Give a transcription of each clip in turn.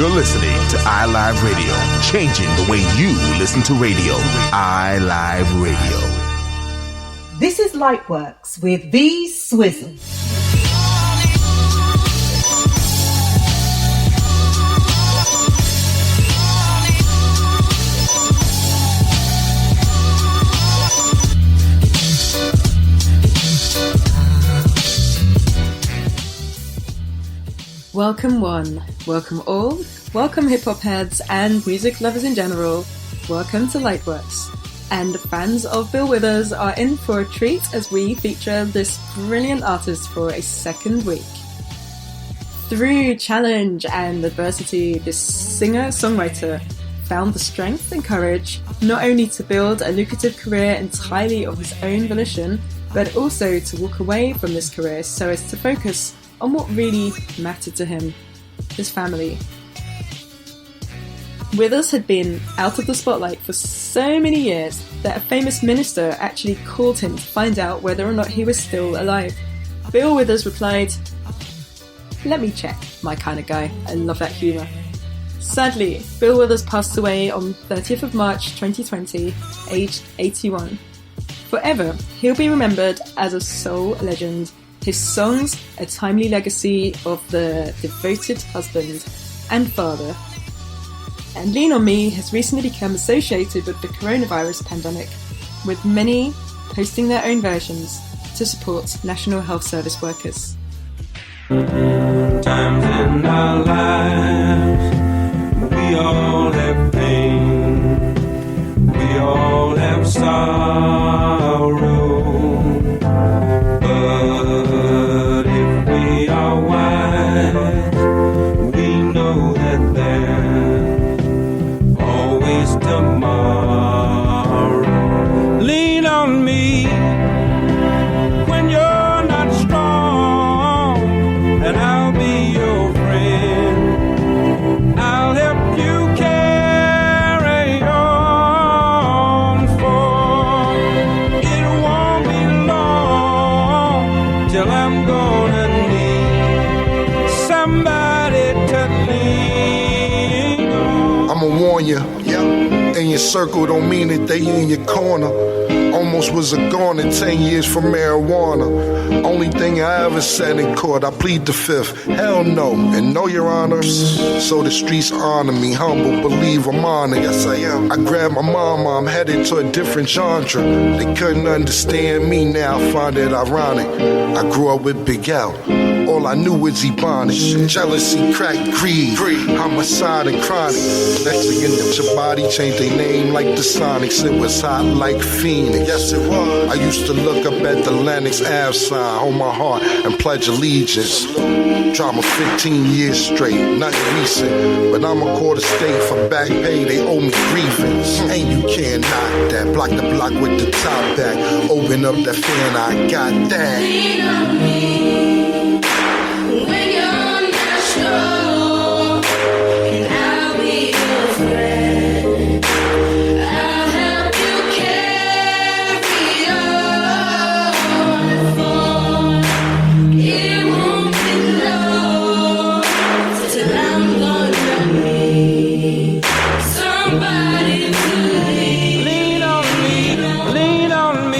You're listening to iLive Radio, changing the way you listen to radio. iLive Radio. This is Lightworks with Vee Swizzle. Welcome one, welcome all, welcome hip-hop heads and music lovers in general, welcome to Lightworks. And fans of Bill Withers are in for a treat as we feature this brilliant artist for a second week. Through challenge and adversity, this singer-songwriter found the strength and courage not only to build a lucrative career entirely of his own volition, but also to walk away from this career so as to focus on what really mattered to him, his family. Withers had been out of the spotlight for so many years that a famous minister actually called him to find out whether or not he was still alive. Bill Withers replied, "Let me check, my kind of guy." I love that humour. Sadly, Bill Withers passed away on 30th of March 2020, aged 81. Forever, he'll be remembered as a soul legend. His songs, a timely legacy of the devoted husband and father. And Lean On Me has recently become associated with the coronavirus pandemic, with many posting their own versions to support National Health Service workers. Times in our lives, we all have pain, we all have sorrow. But if we are wise, we know that there's always tomorrow. Lean on me when you're not strong, and I'll be your friend. I'll help you carry on, for it won't be long till I'm gonna need somebody to lean on. I'ma warn you, in your circle don't mean that they in your corner. Almost was a goner 10 years for marijuana. Only thing I ever said in court, I plead the fifth. Hell no, and no, your honor. So the streets honor me, humble, believe I'm honored. Yes, I am. I grabbed my mama, I'm headed to a different genre. They couldn't understand me, now I find it ironic. I grew up with Big L. All I knew was Ebonics. Jealousy, crack, greed, homicide, and chronic. Next thing in your body changed their name like the Sonics. It was hot like Phoenix. Yes, it was. I used to look up at the Lennox Ave sign on my heart and pledge allegiance. Drama 15 years straight, nothing recent. But I'm a quarter state for back pay, they owe me grievance. And you can't knock that. Block the block with the top back. Open up that fan, I got that. Lean on me. When you're not strong, and I'll be your friend. I'll help you carry on, for it won't be long till I'm gonna need somebody to lean on me, lean on me.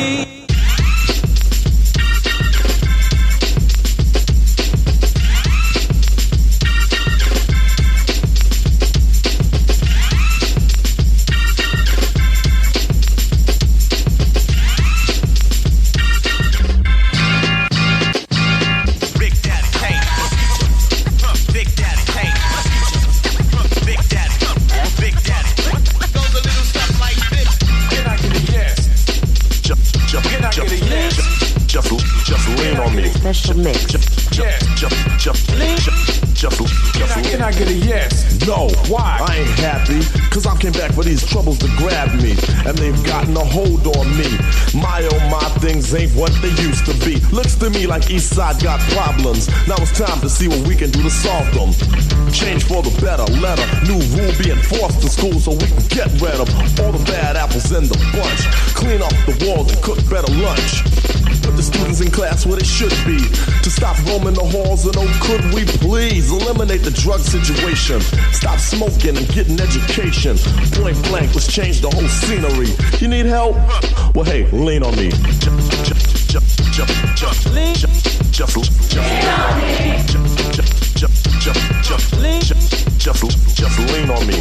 Special mix. Can I get a yes? No. Why? I ain't happy, cause I came back for these troubles to grab me, and they've gotten a hold on me. My oh my, things ain't what they used to be. Looks to me like East Side got problems. Now it's time to see what we can do to solve them. Change for the better, letter, new rule be enforced in school so we can get rid of all the bad apples in the bunch. Clean up the walls and cook better lunch. Put the students in class where they should be. To stop roaming the halls and oh, could we please eliminate the drug situation? Stop smoking and get an education. Point blank, let's change the whole scenery. You need help? Well, hey, lean on me. Just lean on me.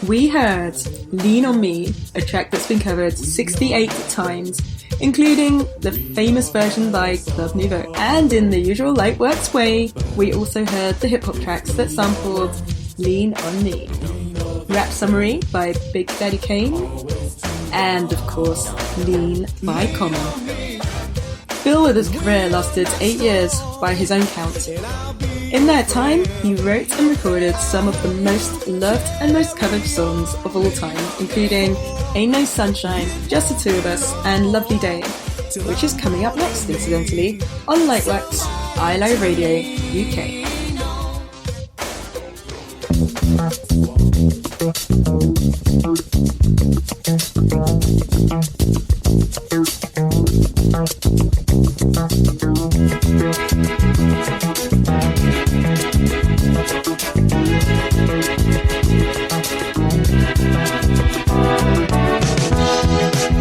We heard Lean on Me, a track that's been covered 68 times, including the famous version by Club Nouveau. And in the usual Lightworks way, we also heard the hip-hop tracks that sampled Lean on Me. Rap Summary by Big Daddy Kane, and of course, Lean by Common. Bill Withers' career lasted 8 years by his own count. In that time, he wrote and recorded some of the most loved and most covered songs of all time, including Ain't No Sunshine, Just the Two of Us, and Lovely Day, which is coming up next, incidentally, on Lightworks, iLive Radio, UK.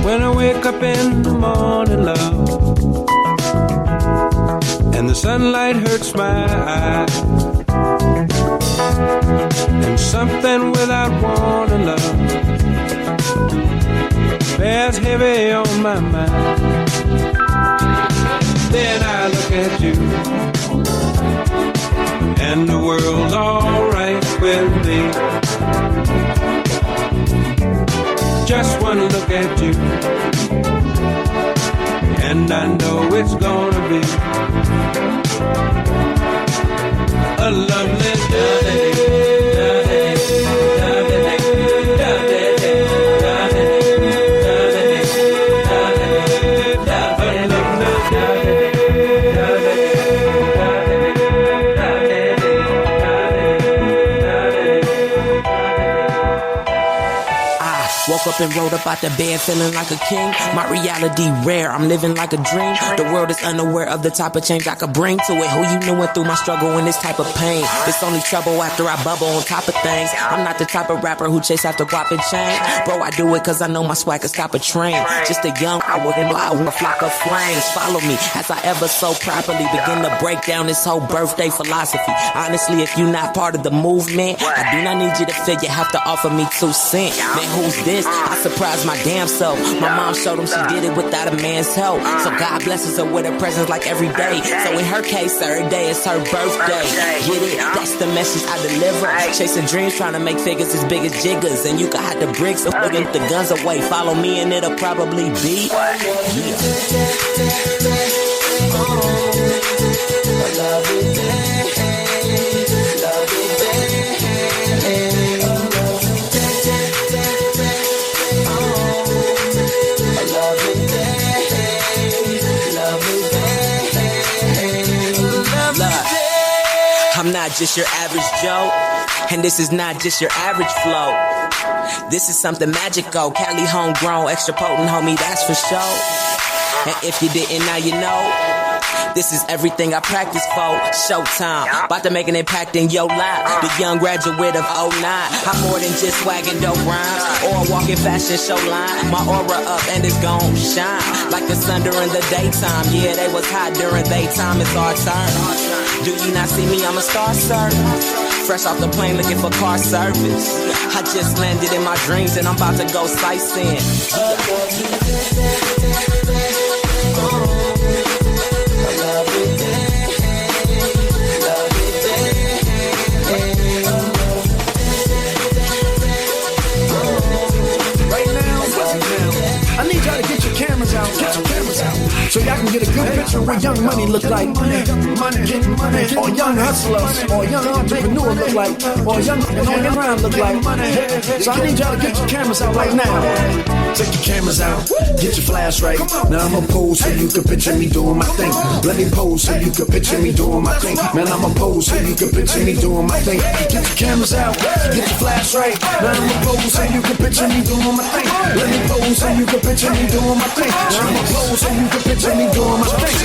When I wake up in the morning, love, and the sunlight hurts my eyes, and something without warning, love, bears heavy on my mind. Then I look at you, and the world's alright with me. Just one look at you, and I know it's gonna be a lovely day. Woke up and rolled up out the bed feeling like a king. My reality rare, I'm living like a dream. The world is unaware of the type of change I could bring to it. Who you knew went through my struggle and this type of pain. It's only trouble after I bubble on top of things. I'm not the type of rapper who chase after guap and chain. Bro, I do it cause I know my swag can stop a train. Just a young, I wouldn't lie, a flock of flames. Follow me as I ever so properly begin to break down this whole birthday philosophy. Honestly, if you're not part of the movement, I do not need you to feel you have to offer me 2 cents. Man, who's this? I surprised my damn self. My mom showed him she did it without a man's help. So God blesses her with her presence like every day. So in her case, every day is her birthday. Get it? That's the message I deliver. Chasing dreams, trying to make figures as big as jiggers. And you can hide the bricks, so get the guns away. Follow me and it'll probably be I'm not just your average Joe, and this is not just your average flow. This is something magical, Cali homegrown, extra potent, homie, that's for sure. And if you didn't, now you know. This is everything I practice for. Showtime, about to make an impact in your life. The young graduate of 09. I'm more than just swagging dope rhymes or a walking fashion show line. My aura up and it's gon' shine like the sun during the daytime. Yeah, they was hot during daytime. It's our turn. Do you not see me? I'm a star, sir. Fresh off the plane looking for car service. I just landed in my dreams and I'm about to go sightseeing. what young money look like. Money, getting money, or young hustlers, or young entrepreneur look like, or young around look like. So I need y'all to get your cameras out right now. Take your cameras out, get your flash right. Now I'ma pose so you can picture me doing my thing. Let me pose so you can picture me doing my thing. Man, I'ma pose so you can picture me doing my thing. Get your cameras out, get your flash right. Now I'ma pose so you can picture me doing my thing. Let me pose so you can picture me doing my thing. Now I'ma pose so you can picture me doing my thing.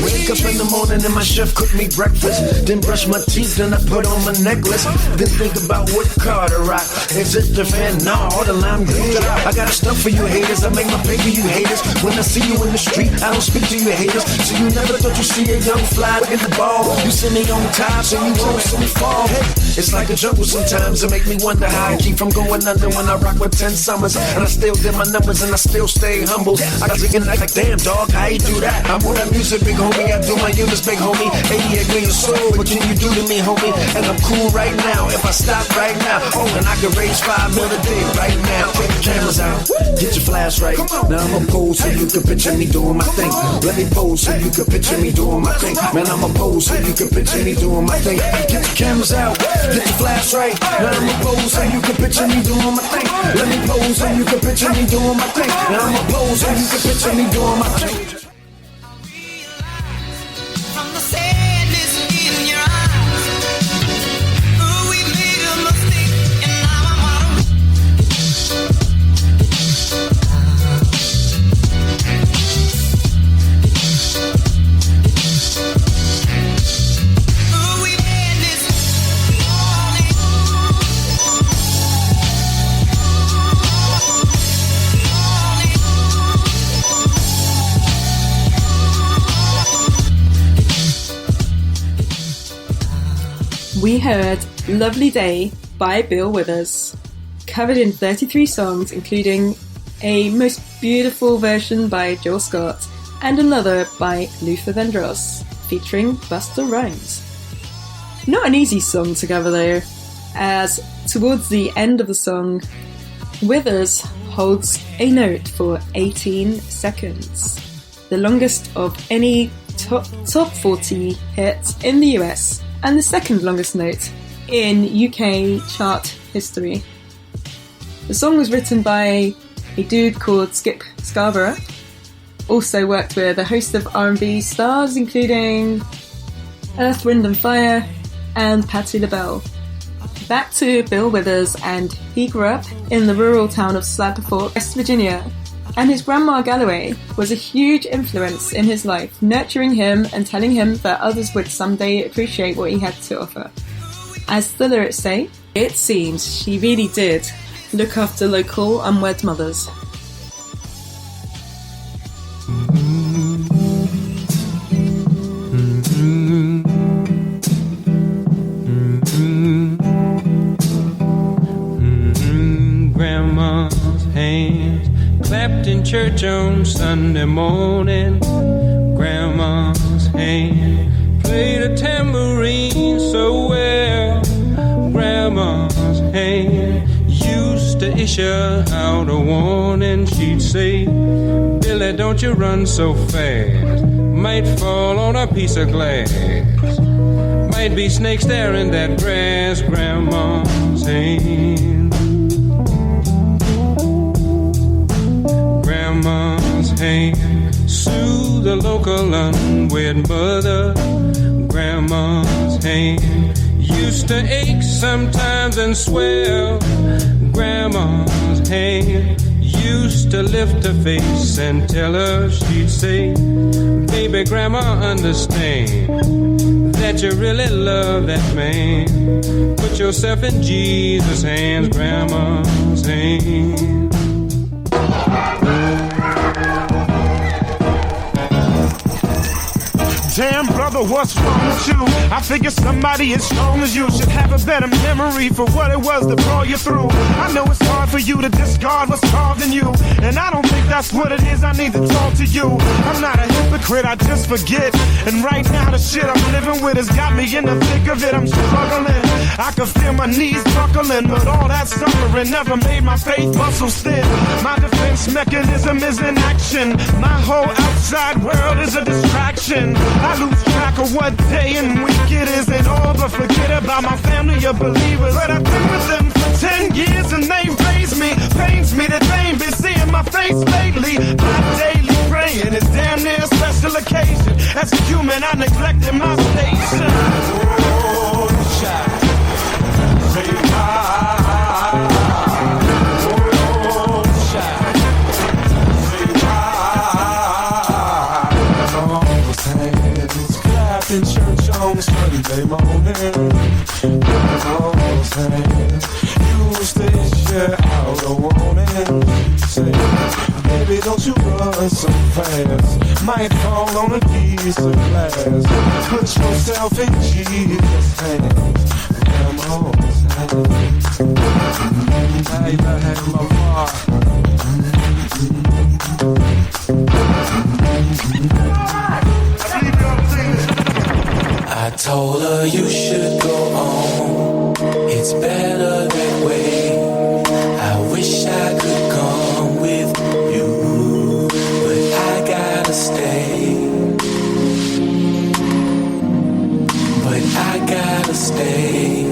Wake up in the morning and my chef cook me breakfast. Then brush my teeth, then I put on my necklace. Then think about what car to rock. Is it the fentanyl or the lime green? I got a stuff for you haters, I make my pay for you haters. When I see you in the street, I don't speak to you haters. So you never thought you see a young fly in the ball. You see me on top, so you won't see me fall. Hey, it's like a jungle sometimes, it make me wonder how I keep from going under when I rock with 10 summers. And I still did my numbers and I still stay humble. I got thinking like damn dog, how you do that? I'm on that music, big homie, I do my units, big homie. 88 million soul, what can you do to me, homie? And I'm cool right now, if I stop right now. Oh, and I can raise 5 mil a day right now. Take the cameras out, get your flash right. Now I'ma pose so you can picture me doing my thing. Let me pose so you can picture me doing my thing. Man, I'ma pose so you can picture me doing my thing. Get the cameras out, get the flash right. Now I'ma pose so you can picture me doing my thing. Let me pose so you can picture me doing my thing. Now I'ma pose so you can picture me doing my thing. We heard Lovely Day by Bill Withers, covered in 33 songs, including a most beautiful version by Joel Scott and another by Luther Vandross, featuring Busta Rhymes. Not an easy song to cover though, as towards the end of the song, Withers holds a note for 18 seconds, the longest of any top 40 hit in the US, and the second longest note in UK chart history. The song was written by a dude called Skip Scarborough, also worked with a host of R&B stars including Earth, Wind & Fire and Patti LaBelle. Back to Bill Withers, and he grew up in the rural town of Slapper Fort, West Virginia, and his grandma Galloway was a huge influence in his life, nurturing him and telling him that others would someday appreciate what he had to offer. As the lyrics say, it seems she really did look after local unwed mothers. Grandma's hands clapped in church on Sunday morning. Grandma's hand played a tambourine so well. Grandma's hand used to issue out a warning. She'd say, Billy, don't you run so fast, might fall on a piece of glass. Might be snakes there in that grass. Grandma's hand, Grandma's hand soothe the local unwed mother. Grandma's hand used to ache sometimes and swell. Grandma's hand used to lift her face and tell her, she'd say, baby, Grandma, understand that you really love that man. Put yourself in Jesus' hands. Grandma's hand. Damn, brother, what's wrong with you? I figure somebody as strong as you should have a better memory for what it was that brought you through. I know it's hard for you to discard what's carved in you, and I don't think that's what it is. I need to talk to you. I'm not a hypocrite, I just forget. And right now the shit I'm living with has got me in the thick of it. I'm struggling, I can feel my knees buckling, but all that suffering never made my faith muscles thin. My defense mechanism is in action. My whole outside world is a distraction. I lose track of what day and week it is and all, but forget about my family of believers. But I've been with them for 10 years and they raised me. Pains me that they ain't been seeing my face lately. My daily praying is damn near a special occasion. As a human, I neglected my station. Oh, child. Say in church on Sunday morning, use this shit out of warning. Say, baby, don't you run so fast, might fall on a piece of glass. Put yourself in Jesus' hands. Come on, baby, have my heart. I told her you should go on. It's better that way. I wish I could come with you, but I gotta stay. But I gotta stay.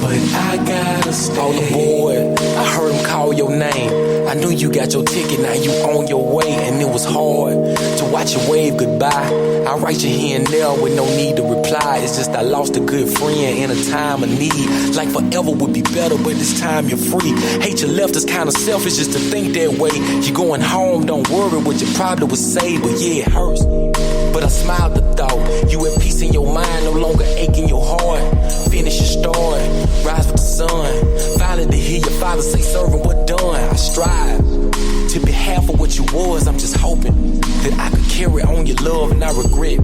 But I gotta stay. Oh, the boy, I heard him call your name. I knew you got your ticket, now you on your way. And it was hard to watch you wave goodbye. I write you here and there with no need to reply. It's just I lost a good friend in a time of need. Like forever would be better, but this time you're free. Hate you left is kind of selfish just to think that way. You're going home, don't worry what you probably would say. But yeah, it hurts. But I smiled the thought. You at peace in your mind, no longer aching your heart. Finish your story, rise with the sun. Finally to hear your father say, servant, what done? I strive to be half of what you was. I'm just hoping that I could carry on your love and I regret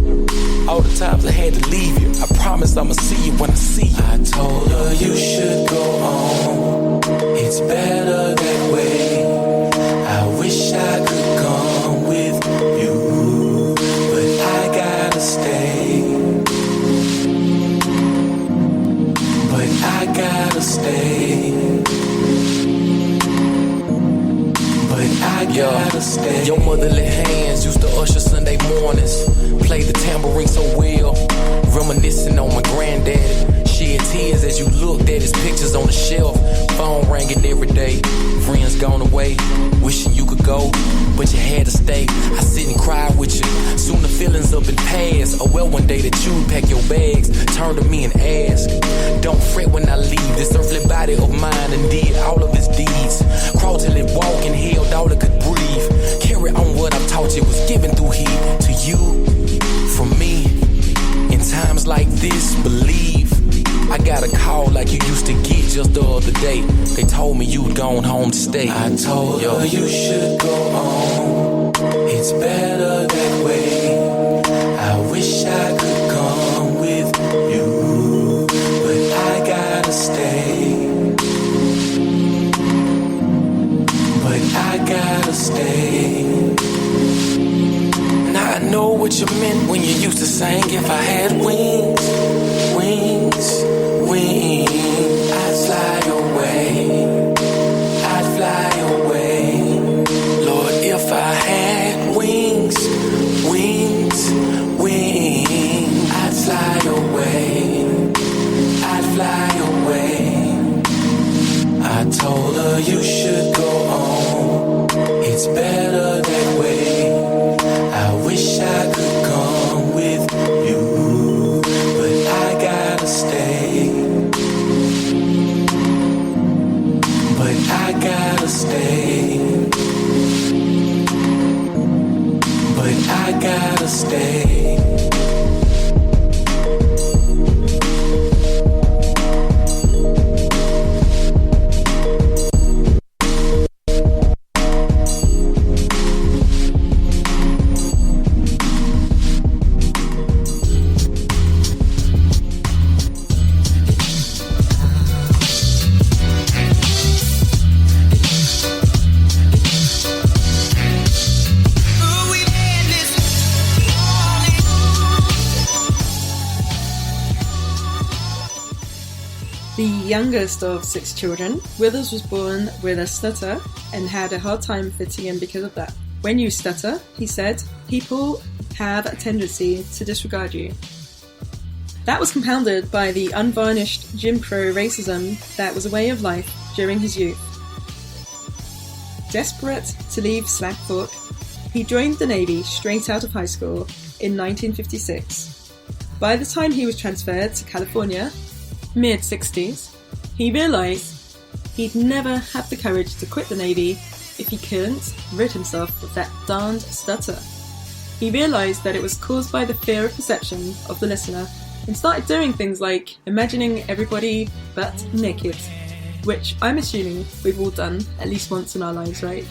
all the times I had to leave you. I promise I'ma see you when I see you. I told her you should go on. It's better that way. I wish I could come with you, but I gotta stay. But I gotta stay. But I gotta stay. Your motherly hands used to usher Sunday mornings. Played the tambourine so well. Reminiscing on my granddaddy. Shed tears as you looked at his pictures on the shelf. Phone ringing every day. Friends gone away. Wishing you could go, but you had to stay. I sit and cry with you. Soon the feelings up and past. Oh well, one day that you'd pack your bags. Turn to me and ask, don't fret when I leave this earthly body of mine, and did all of its deeds. Crawl till it walk and held all it could breathe. Carry on what I've taught you was given through heat. To you, from me. In times like this, believe I got a call like you used to get just the other day. They told me you'd gone home to stay. I told her you should go on. It's better that way. I wish I could come with you, but I gotta stay. But I gotta stay. Now I know what you meant when you used to sing. If I had wings, wings, wings, I'd fly away. I'd fly away. Lord, if I had wings, wings, wings, I'd fly away. I'd fly away. I told her you should go on. It's better that way. I wish I could come with you, The youngest of 6 children, Withers was born with a stutter and had a hard time fitting in because of that. When you stutter, he said, people have a tendency to disregard you. That was compounded by the unvarnished Jim Crow racism that was a way of life during his youth. Desperate to leave Slack Fork, he joined the Navy straight out of high school in 1956. By the time he was transferred to California, mid-60s, he realised he'd never have the courage to quit the Navy if he couldn't rid himself of that darned stutter. He realised that it was caused by the fear of perception of the listener and started doing things like imagining everybody but naked, which I'm assuming we've all done at least once in our lives, right?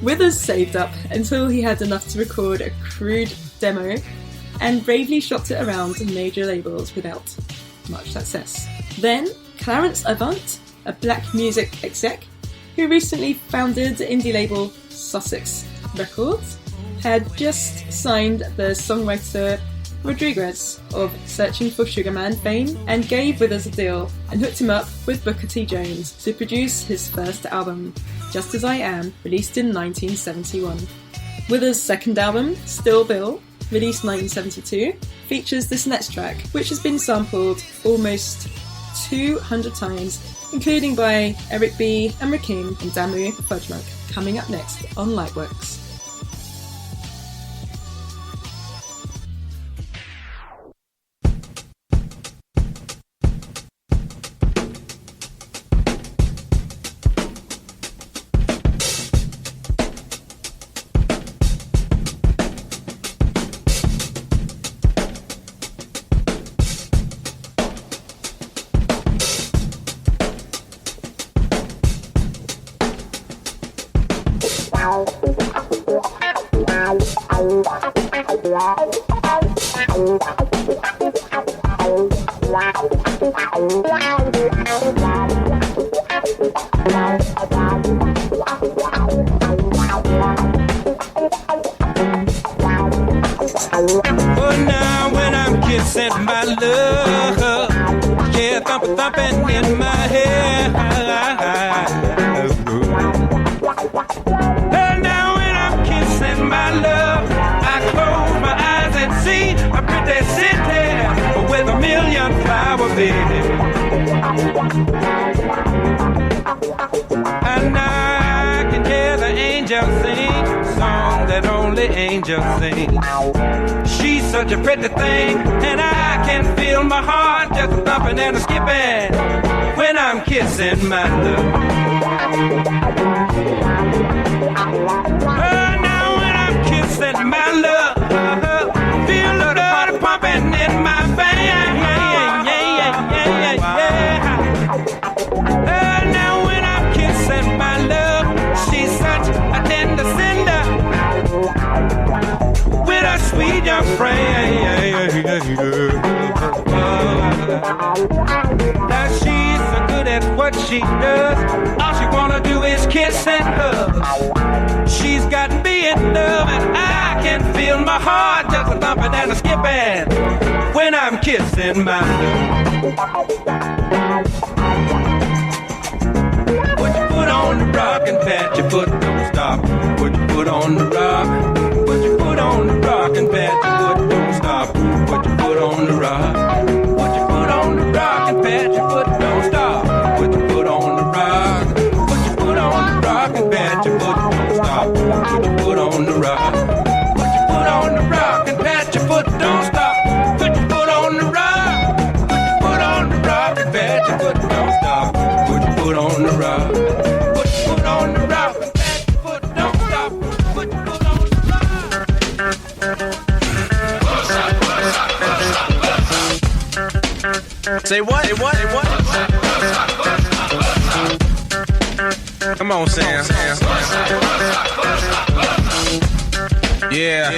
Withers saved up until he had enough to record a crude demo and bravely shopped it around to major labels without much success. Then, Clarence Avant, a black music exec who recently founded the indie label Sussex Records, had just signed the songwriter Rodriguez of Searching for Sugar Man fame and gave Withers a deal and hooked him up with Booker T. Jones to produce his first album, Just As I Am, released in 1971. Withers' second album, Still Bill, released 1972, features this next track, which has been sampled almost 200 times, including by Eric B. and Rakim and Damu Fudgemug, coming up next on Lightworks. She's such a pretty thing, and I can feel my heart just thumping and skipping when I'm kissing my love. Oh, now when I'm kissing my love, feel the blood pumping in my veins. Oh, now when I'm kissing my love, she's such a tender cinder with a sweet young friend. Now she's so good at what she does, all she wanna do is kiss and hug. She's got me in love, and I can feel my heart just a thumping and a skipping when I'm kissing my love. Put your foot on the rock and pat your foot, don't stop. Put your foot on the rock. Put your foot on the rock and pat your foot, don't stop. Put your foot on the rock. Put your foot on the rock and pat your foot, don't stop. Put your foot on the rock. Put your foot on the rock and pat your foot, don't stop. Put your foot on the rock. Put your foot on the rock and pat your foot, don't stop. Put your foot on the rock. Put your foot on the rock and pat your foot, don't stop. Put your foot on the rock. Put your foot on the rock and pat your foot, don't stop. Put your foot on the rock. Say what? Say what? Say what? Come on, Sam. Yeah.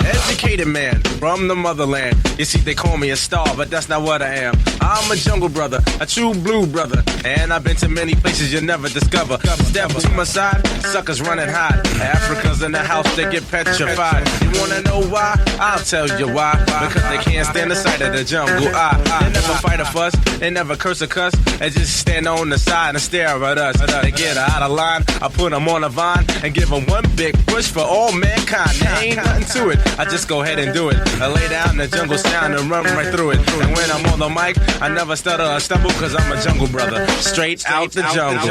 Educated man from the motherland. You see, they call me a star, but that's not what I am. I'm a jungle brother, a true blue brother, and I've been to many places you'll never discover. Step to my side, suckers run and hide. Africans in the house, they get petrified. You wanna know why? I'll tell you why. Because they can't stand the sight of the jungle. They never fight a fuss, they never curse or cuss. They just stand on the side and stare at us. They get out of line, I put them on a vine and give them one big push for all mankind. There ain't nothing to it, I just go ahead and do it. I lay down the jungle sound and run right through it. And when I'm on the mic, I never stutter or stumble, cause I'm a jungle brother, straight out the jungle.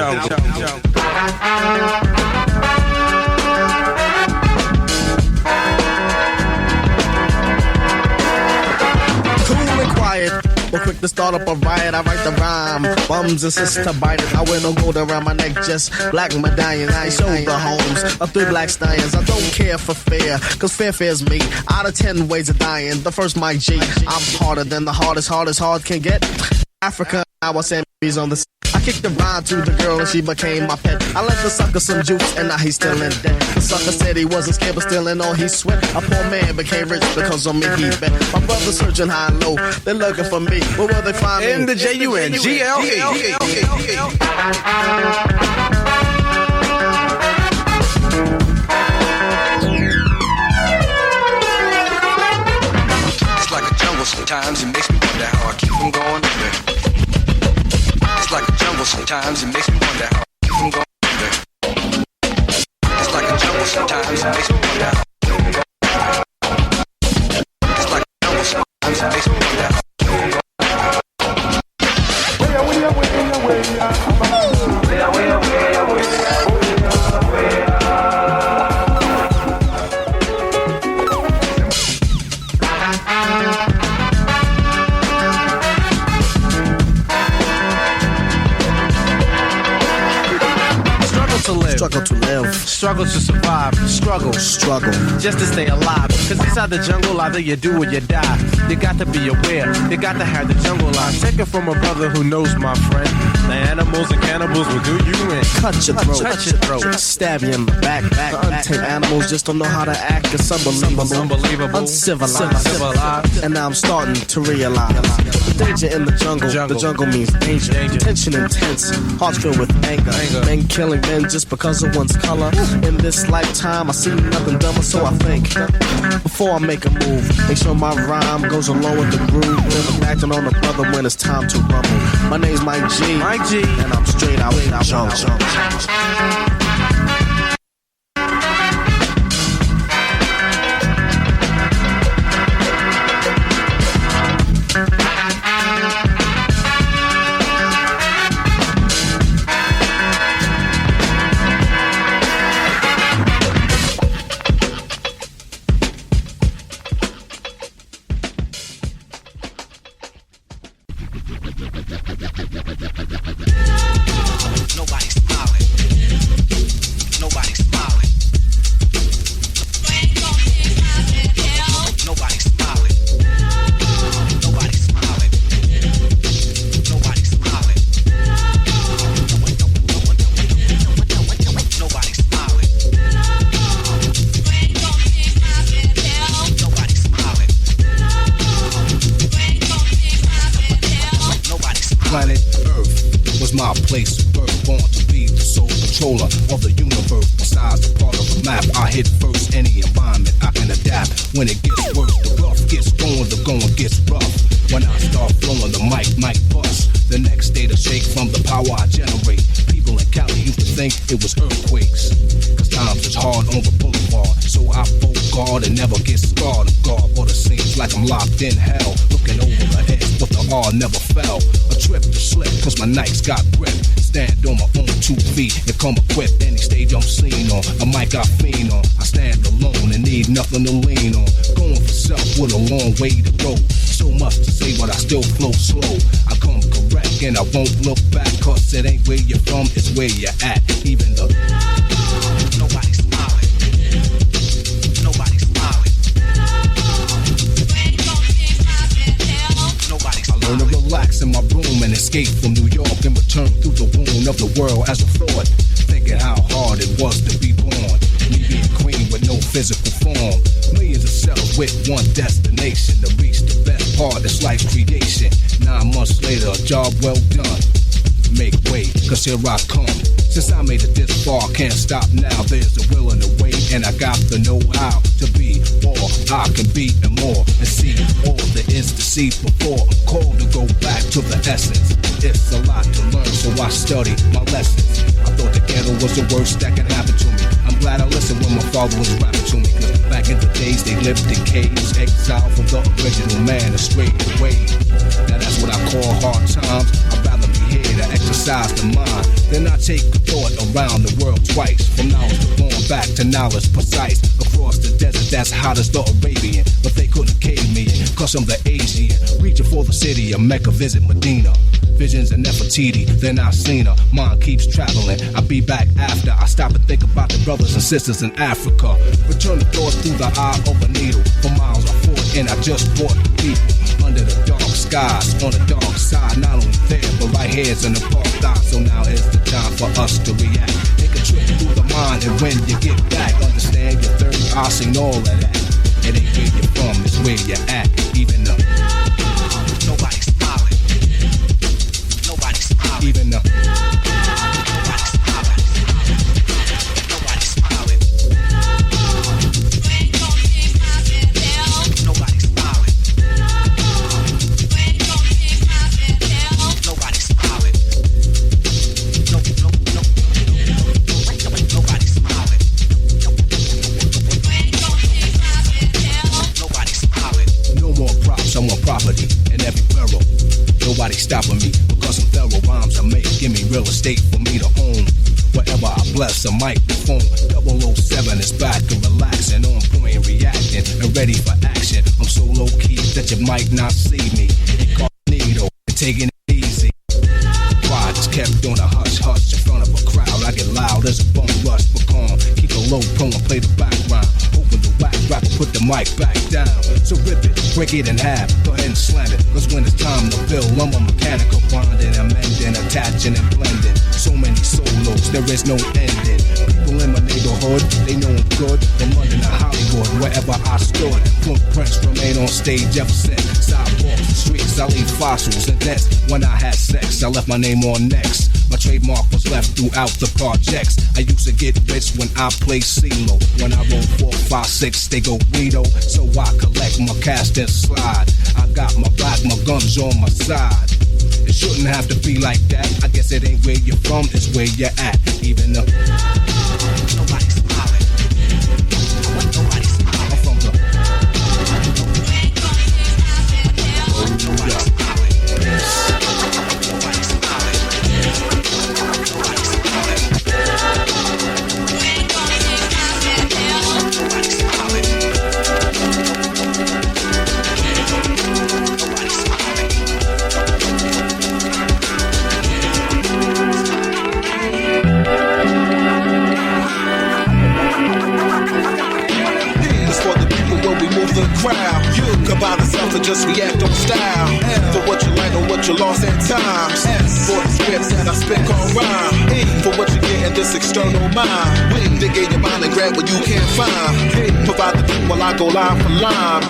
Cool and quiet, but quick to start up a riot. I write the rhyme, bums insist to bite it. I wear no gold around my neck, just black medallion. I show the homes of 3 black stallions. I don't care for fear, cause fear's me. Out of 10 ways of dying, the first Mike G. I'm harder than the hardest hard can get. Africa, I was saying he's on the. I kicked the rhyme to the girl and she became my pet. I lent the sucker some juice and now he's still in debt. The sucker said he wasn't scared but still in all he sweat. A poor man became rich because on me he bet. My brother's searching high and low, they're looking for me. Where will they find me? In the Jungle. Sometimes it makes me wonder how I keep from going under. It's like a jungle sometimes, it makes me wonder how I keep from going under. It's like a jungle sometimes, it makes me wonder how I keep from going under. It's like a jungle sometimes, it makes me wonder how I keep from going Struggle to live, struggle to survive, struggle just to stay alive. Cause inside the jungle, either you do or you die. You got to be aware, you got to have the jungle life. Take it from a brother who knows, my friend. The animals and cannibals will do you in. Cut your throat, stab you in the back. The untamed animals just don't know how to act. It's unbelievable, uncivilized. And now I'm starting to realize the danger in the jungle. The jungle means danger. Tension intense, hearts filled with anger. Men killing men just because of one's color. In this lifetime, I see nothing dumber, so I think before I make a move, make sure my rhyme goes along with the groove. Never acting on a brother when it's time to rumble. My name's Mike G, and I'm straight out jungle. When it gets worse, the rough gets going, the going gets rough. When I start flowing, the mic bust. The next day to shake from the power I generate. People in Cali used to think it was earthquakes. Cause times is hard on the boulevard. So I folk guard and never get scarred. I'm guard, but it seems like I'm locked in hell. Looking over the edge, but the R never fell. A trip to slip, cause my nights got grip. Stand on my own 2 feet and come equipped. Any stage I'm seen on, a mic I fiend on. I stand alone and need nothing to lean on. Going for self with a long way to go. So much to say, but I still flow slow. I come correct and I won't look back. Cause it ain't where you're from, it's where you're at. Even though nobody's smiling. Nobody's smiling. I learn to relax in my room and escape from New York and return through the wound of the world as a thought. Thinking how hard it was to be born. Me being queen with no physical form. Millions of cells with one destination to reach the best part. It's life's creation. 9 months later, a job well done. Make way, cause here I come. Since I made it this far, can't stop now. There's the will and the way, and I got the know-how to be all I can be and more, and see all there is to see before I'm called to go back to the essence. It's a lot to learn, so I study my lessons. I thought the ghetto was the worst that could happen to me. I'm glad I listened when my father was rapping to me, cause back in the days they lived in caves, exiled from the original man and strayed away. Now that's what I call hard times. I'd rather be here to exercise the mind than I take a thought around the world twice. From knowledge to born back to knowledge precise. Across the desert that's hot as the Arabian, but they couldn't cave me in cause I'm the Asian. Reaching for the city of Mecca, visit Medina. Visions of Nefertiti, then I seen her. Mind keeps traveling. I'll be back after I stop and think about the brothers and sisters in Africa. Return the thoughts through the eye of a needle. For miles I fought and I just fought the people. Under the dark skies, on the dark side. Not only there, but right here's in the park thigh. So now is the time for us to react. Take a trip through the mind, and when you get back, understand your third eye seen all of that. It ain't where you're from, it's where you're at. Even though nobody's smiling. Nobody's smiling. Even though nobody's smiling. Nobody's smiling. Nobody's smiling. Nobody's smiling. Nobody's smiling. Nobody's smiling. No more props, I want property in every barrel. Nobody's stopping me because some thorough rhymes I make give me real estate for me to own. Wherever I bless a microphone, 007 is back and relaxing, on point and reacting and ready for action. I'm so low key that you might not see me. Incognito and taking it easy. Quiet is kept on a hush hush in front of a crowd. I get loud as a bone rush, but calm. Keep a low tone and play the background. Open the whack rapper, put the mic back down. So rip it, break it in half, go ahead and slam it. Cause when it's time to build, I'm a mechanical bonding, amending, attaching and blending. So many solos, there is no ending. People in my neighborhood, they know I'm good. From London to Hollywood, wherever I stood. Footprints remain on stage ever since. Sidewalks, the streets, I leave fossils and dents. When I had sex, I left my name on next. My trademark was left throughout the projects. I used to get rich when I played CeeLo. When I roll 4, 5, 6, they go Guido. So I collect my cash and slide. I got my back, my guns on my side. It shouldn't have to be like that. I guess it ain't where you're from, it's where you're at. Even though nobody's smiling. Nobody's smiling. I'm from the nobody's smiling. Nobody's smiling. Nobody's smiling. Nobody's smiling. The crowd, you come by the self and just react on style. For what you like or what you lost at times. For the scripts that I spit on rhyme. For what you get in this external mind. Dig in your mind and grab what you can't find. Provide the beat while I go line for line.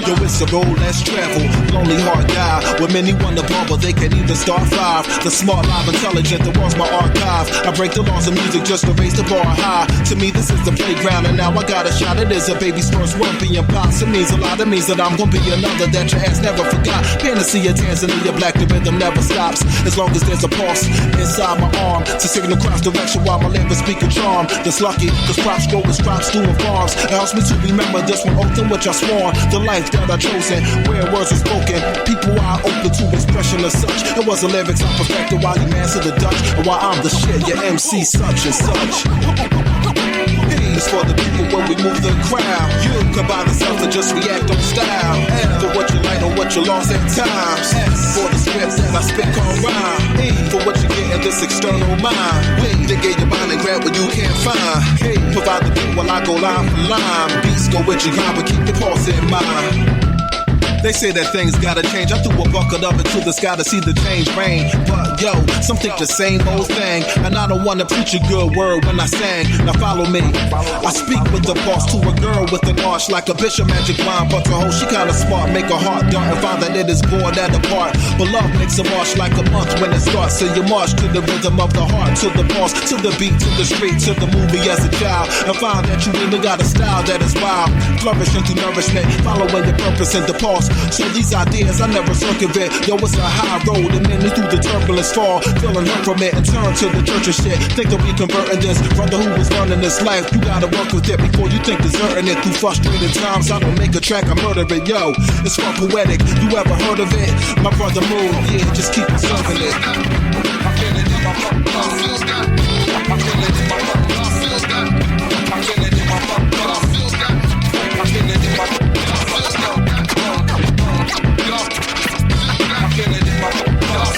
Yo, it's a road less travel, lonely heart guy. With many wonder bomb, but they can't even start 5. The smart, live, intelligent, the world's my archive. I break the laws of music just to raise the bar high. To me, this is the playground, and now I got a shot. It is a baby's first one being pops. It means a lot. It means that I'm gonna be another that your ass never forgot. Panacea, Tanzania, black, the rhythm never stops. As long as there's a pulse inside my arm to signal cross direction while my lyrics speak a charm. That's lucky, cause props grow as drops doing farms. It helps me to remember this one oath in which I swore. The life that I chosen, where words are spoken, people are open to expression as such. It was the lyrics I perfected while you answer the Dutch, and while I'm the shit, your MC such and such. It's for the people when we move the crowd. You combine yourself and just react on style. For what you like or what you lost at times. For the scripts that I spit on rhyme. For what you get in this external mind. Dig in your mind and grab what you can't find. Provide the beat while I go line for line. Beats go with your grind, but keep the pulse in mind. They say that things gotta change. I threw a bucket of it to the sky to see the change rain. But yo, some think the same old thing. And I don't wanna preach a good word when I sang. Now follow me. I speak with the boss to a girl with an arch like a bishop magic wine. But the hoe, she kinda smart. Make her heart dart and find that it is bored at the part. But love makes a march like a month when it starts. So you march to the rhythm of the heart, to the boss, to the beat, to the street, to the movie as a child. And find that you really got a style that is wild. Flourishing through nourishment, following your purpose and the pulse. So these ideas I never circumvent. Yo, it's a high road and then through the turbulence fall. Feeling hurt from it and turn to the church and shit. Think of me converting this. Brother who was running this life, you gotta work with it before you think deserting it. Through frustrated times, I don't make a track, I murder it. Yo, it's fun poetic. You ever heard of it? My brother move, yeah, just keep observing it. I feel it in my blood, feels good. I feel it in my blood, feels good. I feel it in my blood, feels good. I feel it in my blood, feels good. I feel it in my blood.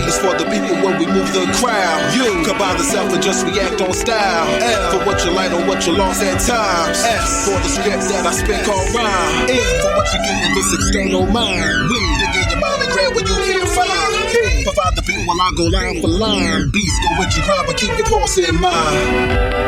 It's for the people when we move the crowd. You can bother self and just react on style. L for what you like or what you lost at times. S for the script that I spit called rhyme. E for what you get in this external mind. We dig in your mind and grab what you can't find. P provide the beat while I go line for line. Beast go with you grind but keep your pulse in mind.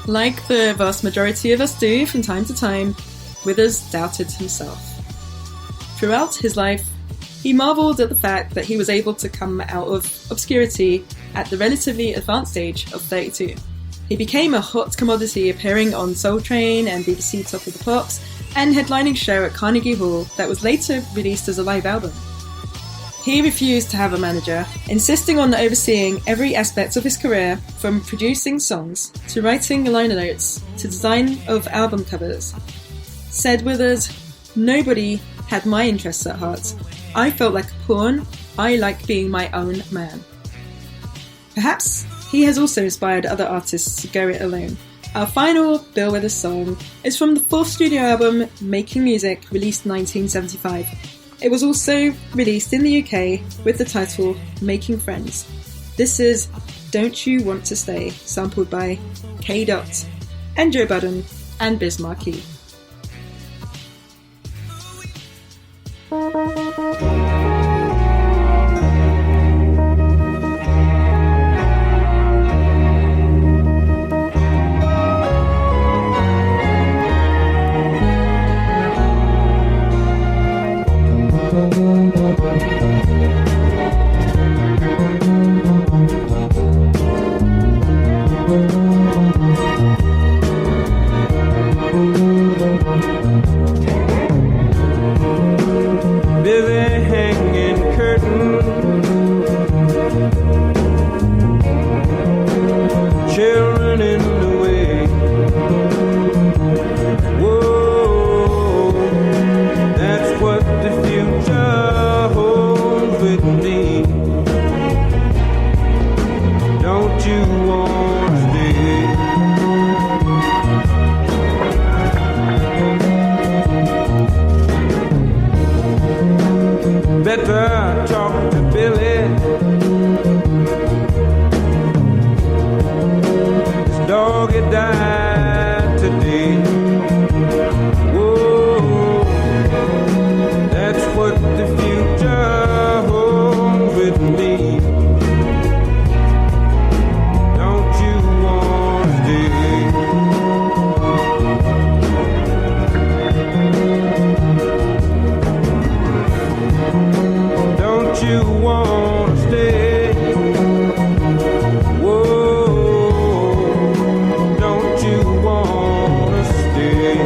Like the vast majority of us do from time to time, Withers doubted himself. Throughout his life, he marvelled at the fact that he was able to come out of obscurity at the relatively advanced age of 32. He became a hot commodity, appearing on Soul Train and BBC Top of the Pops, and headlining a show at Carnegie Hall that was later released as a live album. He refused to have a manager, insisting on overseeing every aspect of his career, from producing songs, to writing liner notes, to design of album covers. Said Withers, "Nobody had my interests at heart. I felt like a pawn. I like being my own man." Perhaps he has also inspired other artists to go it alone. Our final Bill Withers song is from the fourth studio album, Making Music, released 1975. It was also released in the UK with the title Making Friends. This is Don't You Want to Stay, sampled by K. Dot and Joe Budden and Biz Markie. That's what the future holds with me. Don't you wanna stay? Whoa, don't you wanna stay?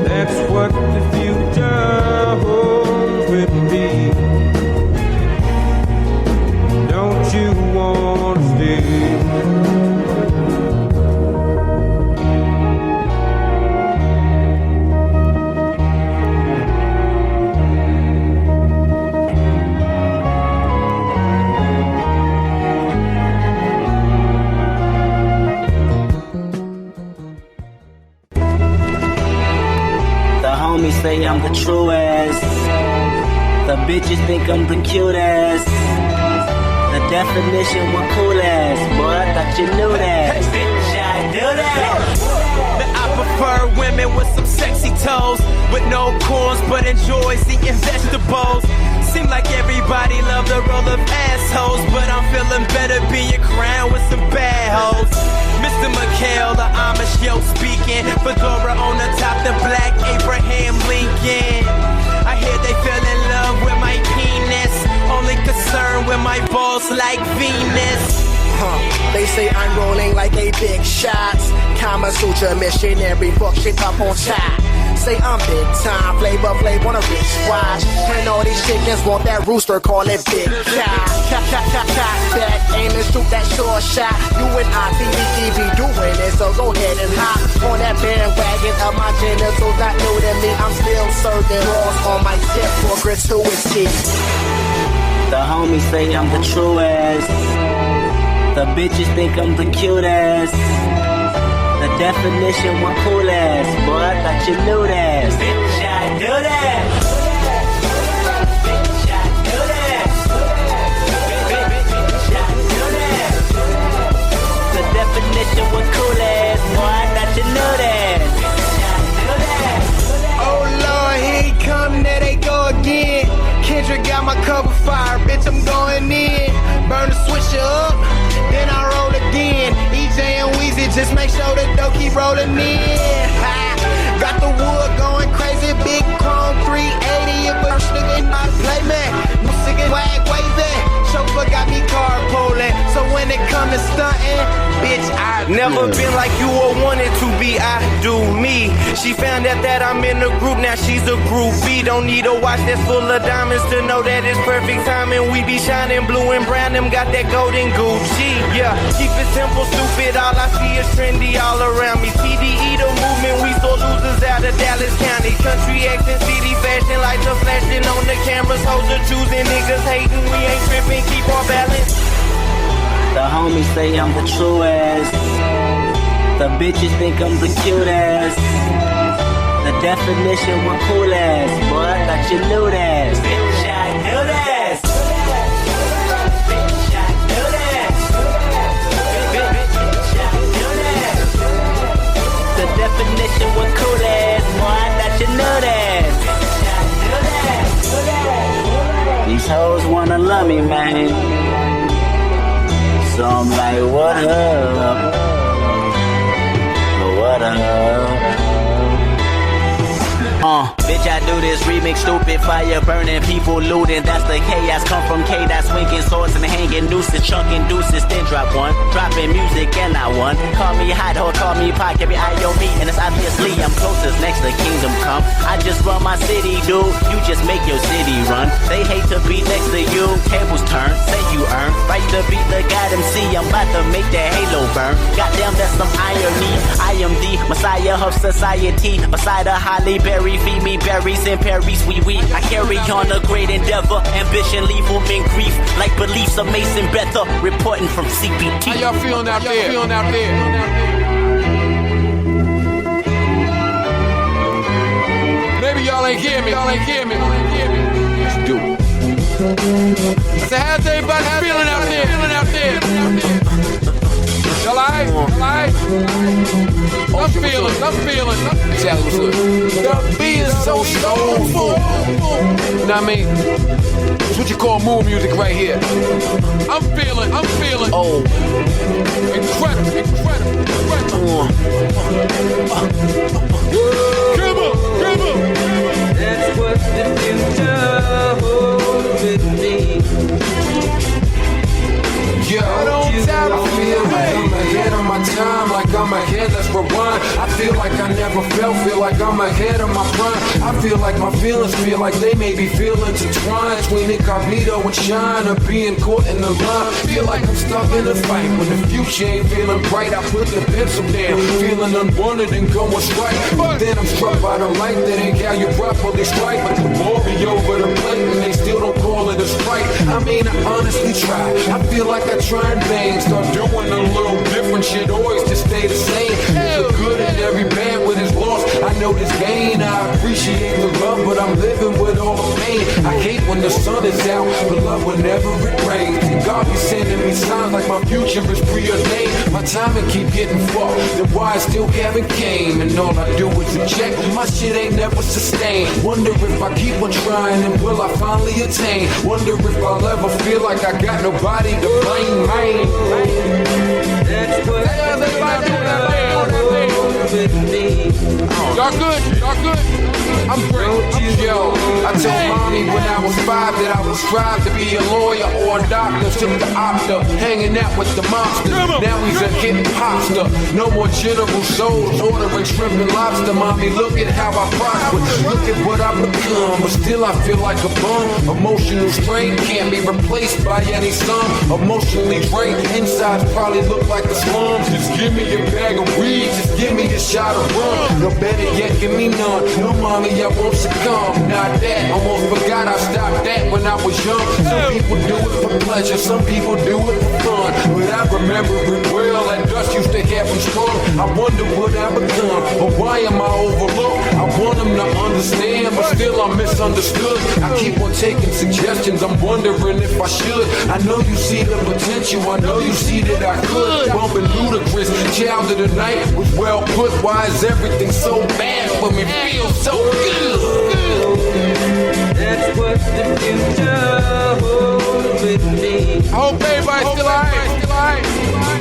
That's what the future holds with me. Don't you wanna stay? Homies say I'm the truest. The bitches think I'm the cutest. The definition was coolest. Boy, I thought you knew that. Bitch, I do that. I prefer women with some sexy toes, with no corns but enjoys eating vegetables. Seem like everybody love the roll of assholes, but I'm feeling better being crowned with some bad hoes. Mr. McHale, the Amish yo speaking, fedora on the top, the black Abraham Lincoln. I hear they fell in love with my penis, only concerned with my balls like Venus. They say I'm rolling like a big shots. Kama Sutra missionary book shit up on top. Say I'm big time, flavor on a rich watch. And all these chickens want that rooster, call it big cock. Cock back, aim and shoot that short shot. You and I, TVE be doing it, so go ahead and hop on that bandwagon of my genitals. Not new to me, I'm still serving laws on my tip for gratuity. The homies say I'm the truest. The bitches think I'm the cutest. The definition was coolest. Boy, I thought you knew that. Bitch, I do that. Bitch, I do that. Bitch, I do that. The definition was coolest. Boy, I thought you knew that. Bitch, I do that. Oh Lord, here he come, there they go again. Kendrick got my cover fire, bitch, I'm going in. Burn the switch up, then I roll again. EJ and Weezy, just make sure the dough keep rolling in. Got the wood going crazy, big chrome 380. If a nigga not play man, no sick wag waving. Chauffeur got me carpooling, so when it come to stunting, bitch, I never been like you or wanted to be. I do me. She found out that I'm in the group, now she's a groupie. Don't need a watch that's full of diamonds to know that it's perfect timing. We be shining blue and brown, them got that golden Gucci. Yeah, keep it simple, stupid. All I see is trendy all around me. TDE the movement, we saw losers out of Dallas County. Country accent, city fashion, lights are flashing on the cameras. Hoes are choosing, niggas hating, we ain't tripping. Keep our balance. The homies say I'm the truest. The bitches think I'm the cutest. The definition was coolest. Boy, I thought you knew that. Bitch, I do that. Bitch, I do that. Bitch, I do that. The definition was coolest. Boy, I thought you knew that. Bitch, I do that. These hoes wanna love me, man. So I'm like, what up? What up? Bitch, I do this remix, stupid fire burning, people looting. That's the chaos, come from K, that's swinging swords and hanging nooses, chunking deuces, then drop one, dropping music and I won. Call me hot hoe, call me pop, every eye on me, and it's obviously I'm closest next to kingdom come. I just run my city, dude, you just make your city run. They hate to be next to you, tables turn, say you earn, right to be the god MC, I'm about to make that halo burn. Goddamn, that's some irony, I am the messiah of society, beside a Holly Berry, feed me berries in Paris, wee. I carry on a great endeavor, ambition leave them in grief, like beliefs of Mason Bether, reporting from CPT. How y'all feeling out there? Maybe y'all ain't hear me. Let's do it. So how's everybody feeling out there? Y'all alright? I'm feeling. Exactly what's up. The beat is so soulful. You know what I mean? It's what you call mood music right here. I'm feeling. Oh. Incredible. Come on. That's what I'm ahead of my prime. I feel like my feelings feel like they may be feeling intertwined between incognito and shine, or being caught in the line. Feel like I'm stuck in a fight when the future ain't feeling bright. I put the pencil down, feeling unwanted and going straight. But then I'm struck by the light that ain't how you properly strike. But the ball be over the plate and they still don't call it a strike. I mean, I honestly try. I feel like I try in vain. Start doing a little different shit, always just stay the same. The good in every bad with his loss. I know this gain. I appreciate the love, but I'm living with all the pain. I hate when the sun is out, but love whenever it rains. And God be sending me signs like my future is preordained. My timing keep getting fucked, then why I still haven't came. And all I do is reject. My shit ain't never sustained. Wonder if I keep on trying and will I finally attain. Wonder if I'll ever feel like I got nobody to blame, man. That's what y'all good? Y'all good? I'm great. Yo, I told mommy when I was 5 that I would strive to be a lawyer or a doctor. Took the opta, hanging out with the monsters. Now he's a hip hopster. No more General Soul's ordering shrimp and lobster. Mommy, look at how I prosper. Look at what I've become, but still I feel like a bum. Emotional strain can't be replaced by any sum. Emotionally drained, insides probably look like the slums. Just give me a bag of weed, just give me a shot of rum. No better yet, give me none. No mommy, I won't succumb. Not that, almost forgot I stopped that when I was young. Some people do it for pleasure, some people do it for fun. But I remember it well, that dust used to have me strong. I wonder what I become, or why am I overlooked? I want them to understand, but still I'm misunderstood. I keep on taking suggestions, I'm wondering if I should. I know you see the potential, I know you see that I could. Bumping ludicrous, child of the night was well put. Why is everything so bad for me? Feels so good. That's what the future holds with me. I hope everybody's still alright.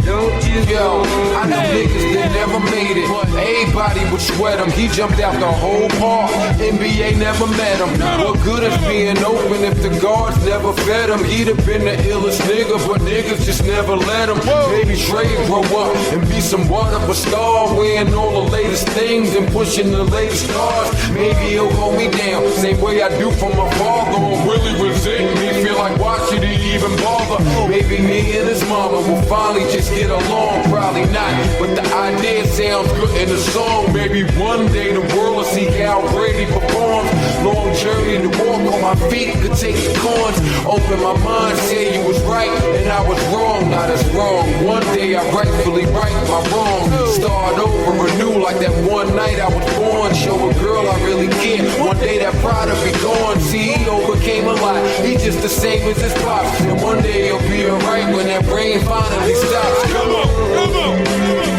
Don't you Yo, I know niggas that never made it. Everybody would sweat him. He jumped out the whole park. NBA never met him. What good is being open if the guards never fed him? He'd have been the illest nigga, but niggas just never let him. Maybe Trey grow up and be somewhat of a star, wearing all the latest things and pushing the latest cars. Maybe he'll hold me down, same way I do from afar. Gon' really resent me, feel like why should he even bother? Maybe me and his mama will finally just get along, probably not, but the idea sounds good in the song. Maybe one day the world will see how Brady performs. Long journey to walk on my feet, could take the corns. Open my mind, say you was right and I was wrong, not as wrong. One day I rightfully right my wrong. Start over, renew like that one night I was born. Show a girl I really care. One day that pride will be gone. See, he overcame a lot. He just the same as his pops. And one day he'll be alright when that brain finally stops. Come on, come on.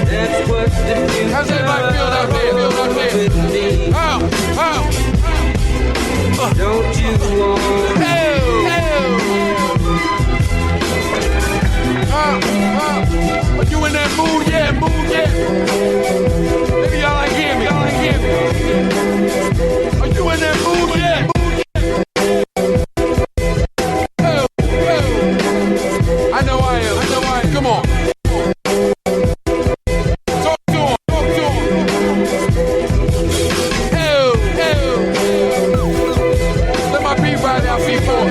That's what the future how's everybody feel out there? How? Don't you want Are you in that mood yet? Maybe y'all ain't hear me. Are you in that mood yet? I know I am. Come on. Talk to him. Let my beat ride out, V4.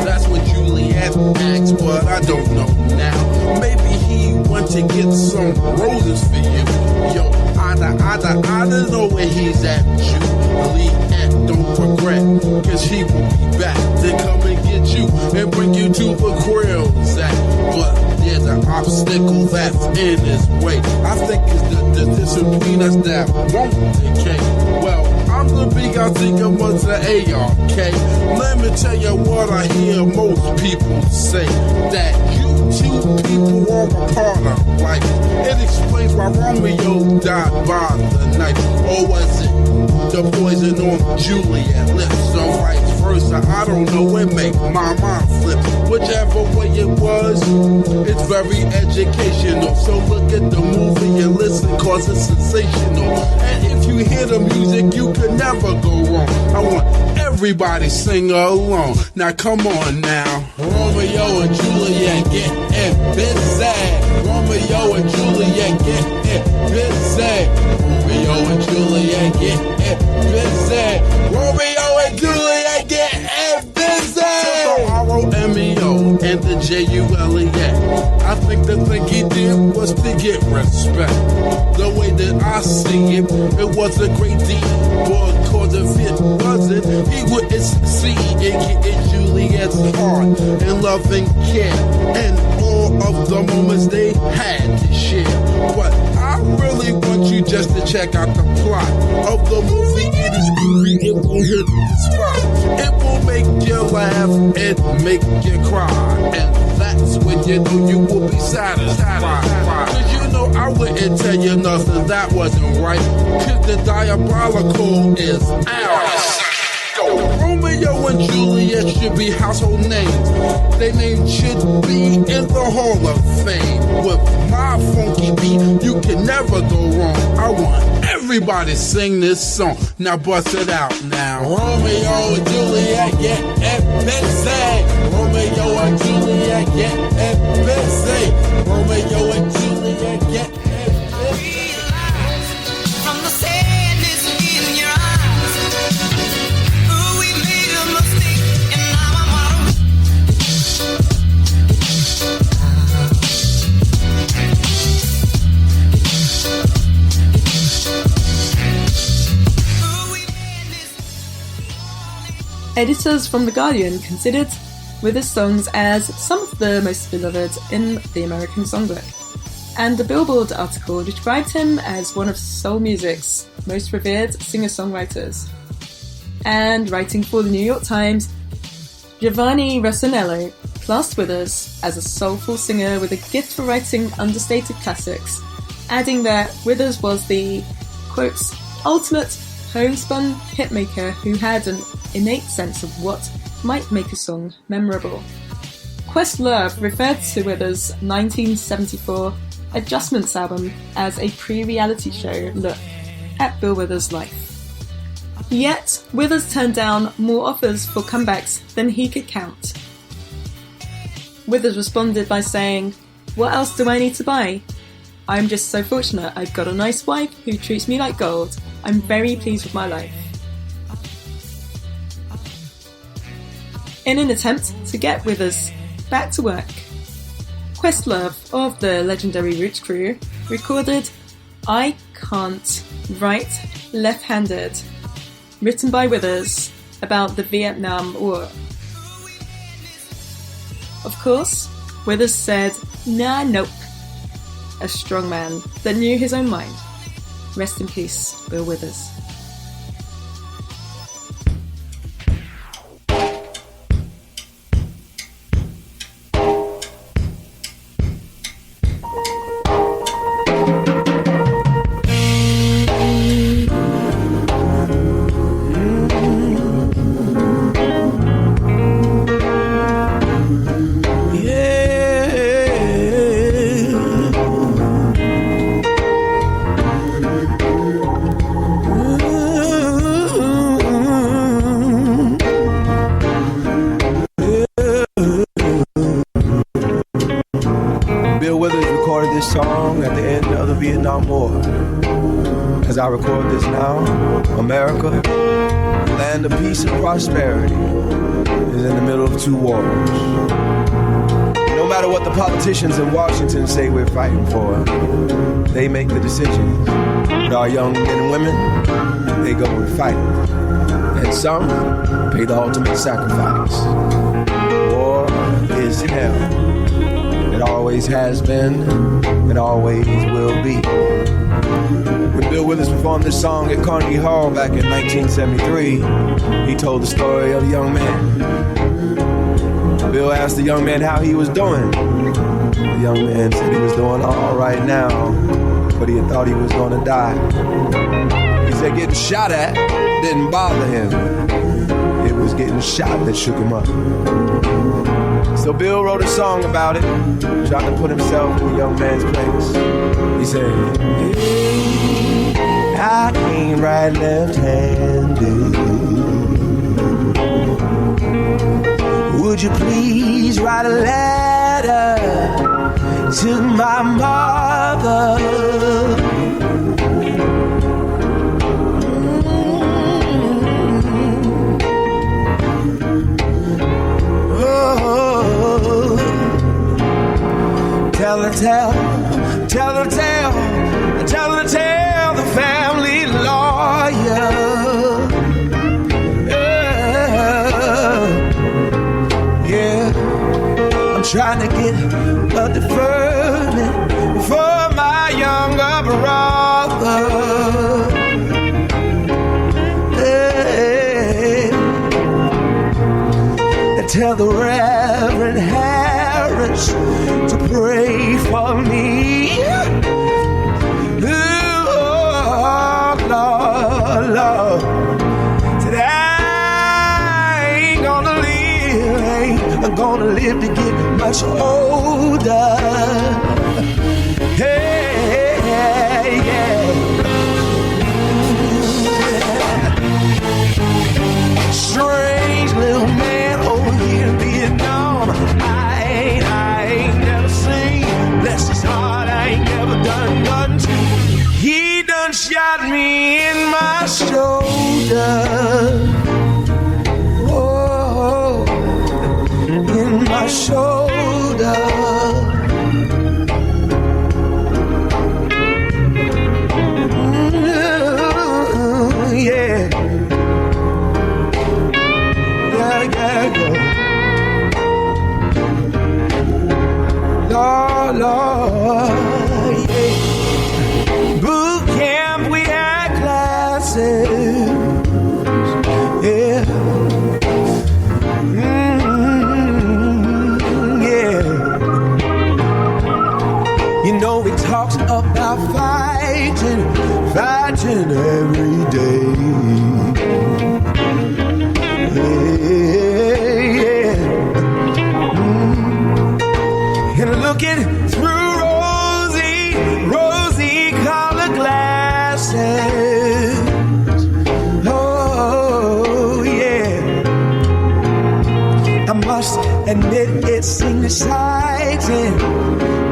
That's what Juliet asked, but I don't know now. Maybe he went to get some roses for you. Yo, I don't know where he's at, Juliet. Don't regret, cause he will be back to come and get you and bring you to the crib, Zach. But there's an obstacle that's in his way. I think it's the distance between us that won't decay. Well, I I'm the big I think it was an ARK. Let me tell you what I hear most people say, that you two people are a part of life. It explains why Romeo died by the knife. Or was it the poison on Juliet lips, or vice versa? I don't know, it make my mind flip. Whichever way it was, it's very educational. So look at the movie and listen, cause it's sensational. And if you hear the music, you could never go wrong. I want everybody sing along. Now come on now. Romeo and Juliet getting busy. Romeo and Juliet getting busy. Romeo and Juliet getting busy. Romeo and Juliet getting busy. The R-O-M-E-O and the J-U-L-E-A. I think the thing he did was to get respect. The way that I see it, it was a great deed. But cause if it wasn't, he wouldn't succeed in getting Juliet's heart and loving care and all of the moments they had to share. But I really want you just to check out the plot of the movie. It is groovy, it will hit the spot. It will make you laugh and make you cry, and that's when you know you will be satisfied. Cause you know I wouldn't tell you nothing that wasn't right, cause the diabolical is out. Romeo and Juliet should be household names. Their names should be in the Hall of Fame. With my funky beat, you can never go wrong. I want everybody sing this song. Now bust it out now. Romeo and Juliet get busy. Romeo and Juliet get busy. Romeo and Juliet get busy. From the sadness in your eyes, we made a mistake, and now I'm out. Editors from The Guardian considered Withers' songs as some of the most beloved in the American songbook, and the Billboard article described him as one of soul music's most revered singer-songwriters. And writing for the New York Times, Giovanni Rossonello classed Withers as a soulful singer with a gift for writing understated classics, adding that Withers was the, quotes, ultimate homespun hitmaker who had an innate sense of what might make a song memorable. Questlove referred to Withers' 1974 Adjustments album as a pre-reality show look at Bill Withers' life. Yet, Withers turned down more offers for comebacks than he could count. Withers responded by saying, "What else do I need to buy? I'm just so fortunate I've got a nice wife who treats me like gold. I'm very pleased with my life." In an attempt to get Withers back to work, Questlove of the legendary Roots crew recorded I Can't Write Left-Handed, written by Withers about the Vietnam War. Of course, Withers said, "Nah, nope." A strong man that knew his own mind. Rest in peace, Bill Withers. As I record this now, America, land of peace and prosperity, is in the middle of two wars. No matter what the politicians in Washington say we're fighting for, they make the decisions. But our young men and women, they go and fight. And some pay the ultimate sacrifice. War is hell. It always has been, and always will be. When Bill Withers performed this song at Carnegie Hall back in 1973, he told the story of a young man. Bill asked the young man how he was doing. The young man said he was doing all right now, but he had thought he was going to die. He said getting shot at didn't bother him. It was getting shot that shook him up. So Bill wrote a song about it, trying to put himself in the young man's place. He said, hey, I can't write left-handed. Would you please write a letter to my mother? Tell the family lawyer. Yeah, I'm trying to get a deferment for my younger brother. Hey, tell the Reverend Harris to pray for me. Oh, Lord, said I ain't gonna live to get much older. Hey, yeah. Strange little man over here in Vietnam. I ain't never seen. Bless his heart, I ain't never done nothing to. He done shot me in my shoulder. Oh, in my shoulder. Yeah. Lord, yeah. Boot camp, we had classes, yeah. Yeah. You know we talked about fighting every day. And looking through rosy colored glasses. Oh, yeah. I must admit it seemed exciting.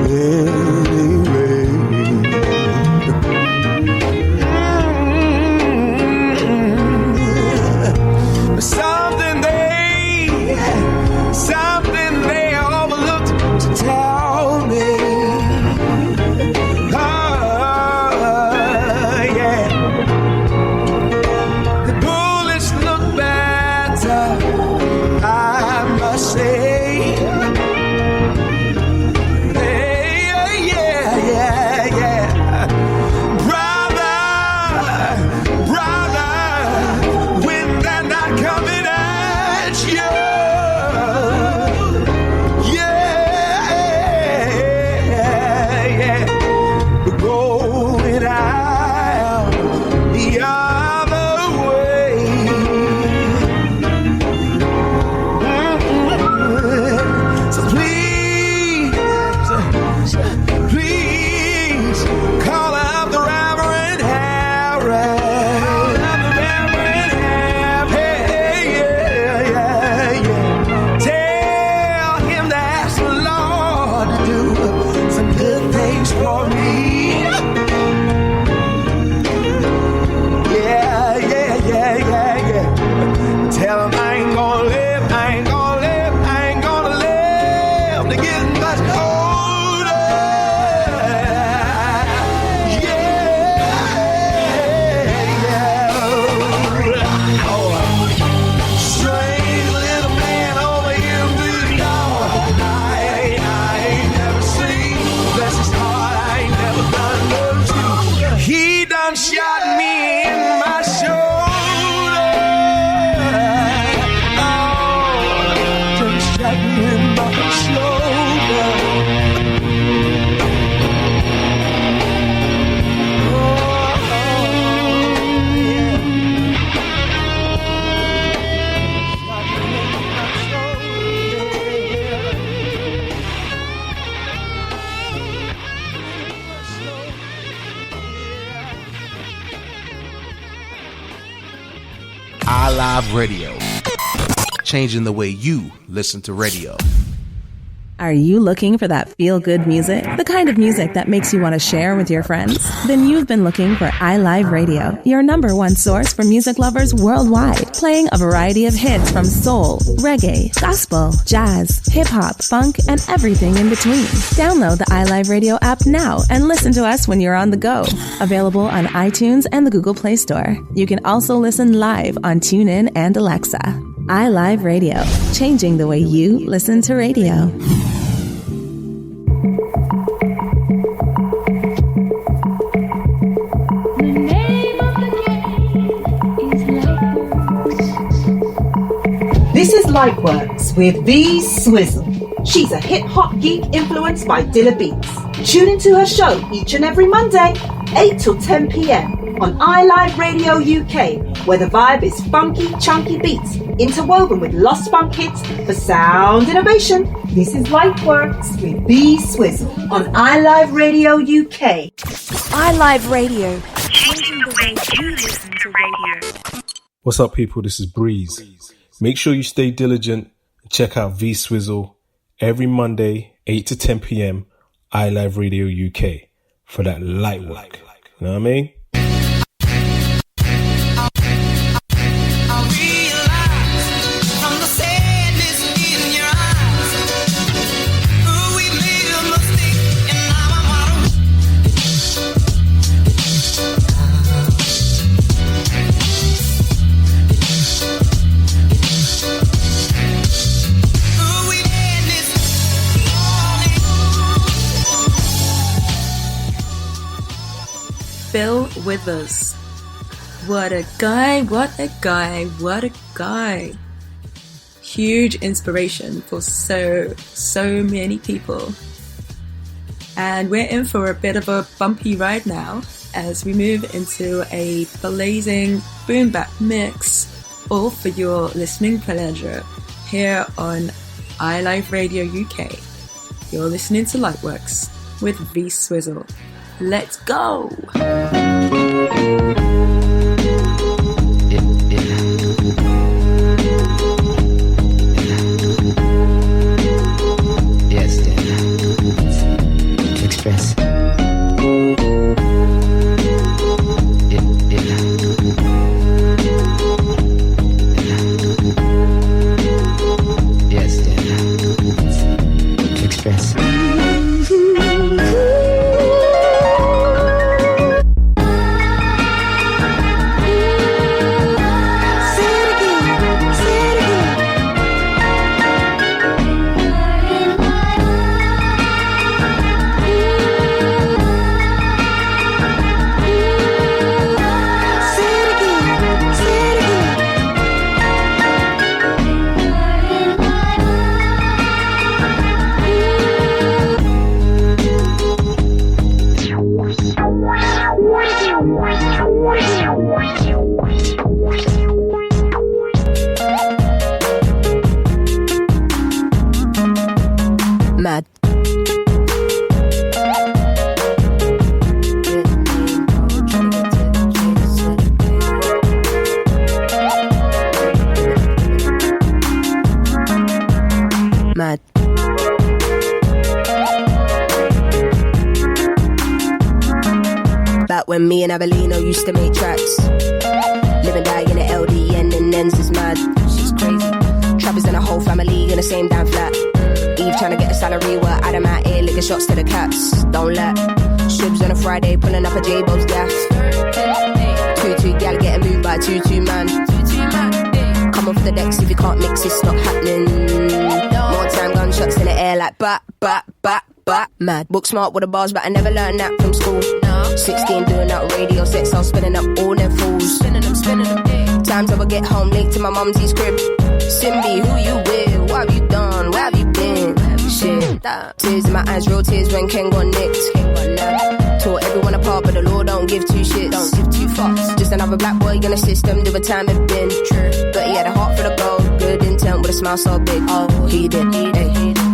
Anyway. Something they overlooked to tell me. Oh, yeah. The bullets look better, I must say. Hey, yeah. iLive Radio. Changing the way you listen to radio. Are you looking for that feel-good music? The kind of music that makes you want to share with your friends? Then you've been looking for iLive Radio, your #1 source for music lovers worldwide, playing a variety of hits from soul, reggae, gospel, jazz, hip-hop, funk, and everything in between. Download the iLive Radio app now and listen to us when you're on the go. Available on iTunes and the Google Play Store. You can also listen live on TuneIn and Alexa. iLive Radio, changing the way you listen to radio. This is Lightworks with Vee Swizzle. She's a hip-hop geek influenced by Dilla Beats. Tune into her show each and every Monday, 8 till 10 p.m. on iLive Radio UK, where the vibe is funky, chunky beats interwoven with lost funk hits for sound innovation. This is Lightworks with Vee Swizzle on iLive Radio UK. iLive Radio, changing the way you listen to radio. What's up, people? This is Breeze. Make sure you stay diligent and check out Vee Swizzle every Monday, 8 to 10 p.m. iLive Radio UK for that light work. You know what I mean? Bill Withers. What a guy, what a guy, what a guy. Huge inspiration for so many people. And we're in for a bit of a bumpy ride now as we move into a blazing boom bap mix, all for your listening pleasure here on iLive Radio UK. You're listening to Lightworks with Vee Swizzle. Let's go! Yes, express. Yes, express. Mad. Mad. Back when me and Abelino used to make tracks. Live and die in the LDN and Nens is mad. She's crazy. Trappers and a whole family in the same damn flat. Eve trying to get a salary while Adam out here licking shots to the cats. Don't let Shibs on a Friday pulling up a J-Bob's gas. 2-2 gal getting moved by 2-2 man. Come off the decks if you can't mix, it's not happening. More time gunshots in the air like bat, bat, bat, bat. Mad. Book smart with the bars, but I never learned that from school. 16 doing out radio sets, I was spinning up all them fools. Spinning them. Times I would get home late to my mumsy's crib. Simbi, who you with? What have you done? Where have you been? Shit. Tears in my eyes, real tears when Ken got nicked. Tore everyone apart, but the law don't give two shits. Don't give two fucks. Just another black boy in the system, do a time it been. True. But he had a heart for the gold, good intent with a smile so big. Oh, he did.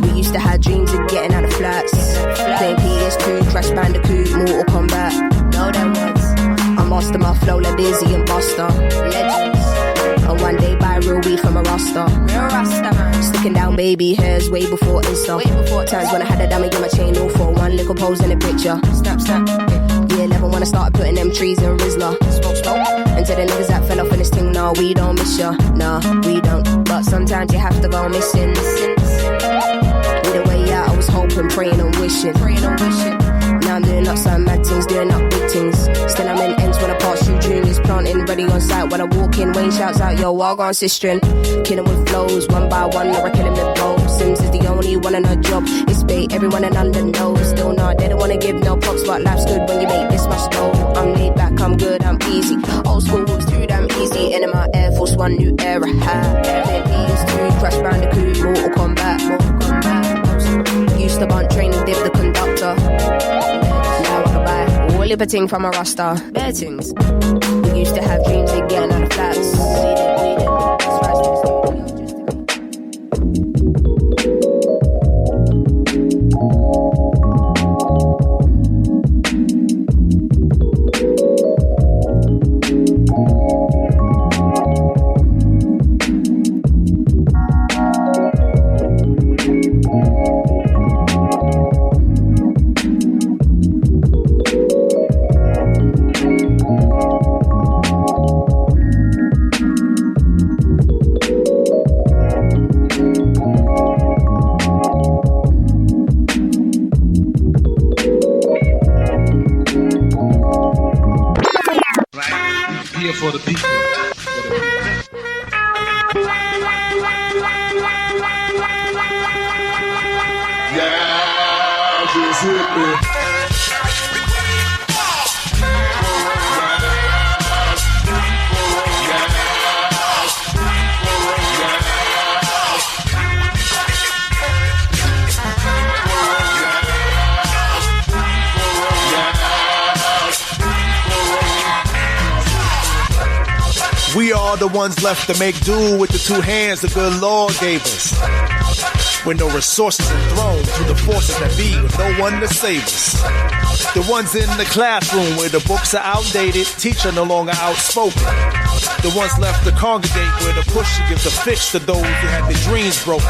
We used to have dreams of getting out of flats. Playing PS2, Crash Bandicoot, Mortal Kombat. No, them ones. I master my flow like Dizzy and Buster. Legends. And one day buy real weed from a Rasta. Sticking down baby hairs way before Insta. Times when I had a dummy in my chain, all for one little pose in a picture. Snap, snap. Year 11 when I started putting them trees in Rizzler. Smoke, smoke. And to the niggas that fell off in this thing, nah, we don't miss ya. Nah, we don't. But sometimes you have to go missing. Either way out, I was hoping, praying and wishing. Now I'm doing up some mad things, doing up big things. Still I'm in ends when I pass you juniors, planting ready on sight. When I walk in, Wayne shouts out, yo, I'll go on sistering. Killing with flows, one by one, I reckon him with blows. Sims is the only one in her job. It's bait, everyone in London knows. Still not, they don't wanna give no props, but life's good when you make this much dough. I'm laid back, I'm good, I'm easy. Old school was too damn easy. In my Air Force One, new era high. Airplanes too, Crash Bandicoot, Mortal Kombat. Used to bunt training, dip the conductor. Now I can buy all liberting from a Rasta. Bare things. We used to have dreams of getting out of flats. We did. That's why it's for the people. Yeah, just hit me. We are the ones left to make do with the two hands the good Lord gave us. With no resources enthroned to the forces that be, with no one to save us. The ones in the classroom where the books are outdated, teacher no longer outspoken. The ones left to congregate where the pusher gives a fix to those who had their dreams broken.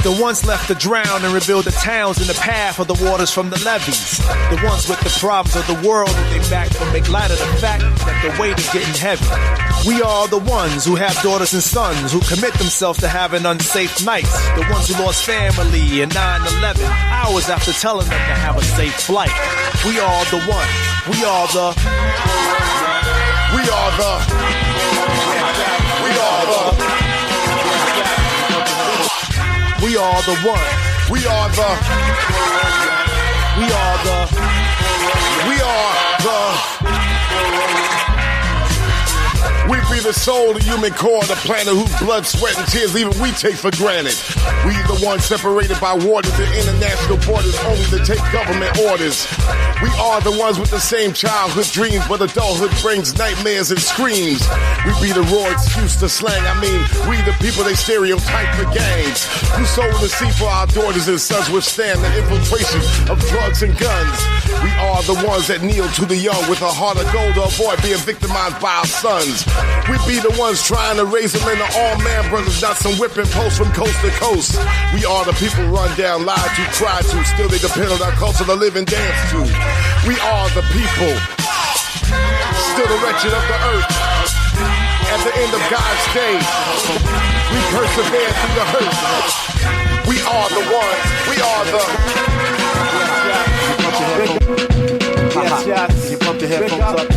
The ones left to drown and rebuild the towns in the path of the waters from the levees. The ones with the problems of the world that they back but make light of the fact that the weight is getting heavy. We are the ones who have daughters and sons who commit themselves to having unsafe nights. The ones who lost family in 9/11, hours after telling them to have a safe flight. We are the ones. We are the. We are the. We are the. We are the one. We are the. We are the. We are the. We be the soul, the human core, the planet whose blood, sweat, and tears even we take for granted. We the ones separated by waters and international borders only to take government orders. We are the ones with the same childhood dreams, but adulthood brings nightmares and screams. We be the raw excuse to slang. I mean, we the people they stereotype for gangs. Who sold the sea for our daughters and sons withstand the infiltration of drugs and guns. We are the ones that kneel to the young with a heart of gold to avoid being victimized by our sons. We be the ones trying to raise them into all-man brothers, not some whipping posts from coast to coast. We are the people run down, lied to, cried to, still they depend on our culture to live and dance to. We are the people, still the wretched of the earth. At the end of God's day, we persevere through the hurt. We are the ones, we are the... Yes. You pump the headphones up.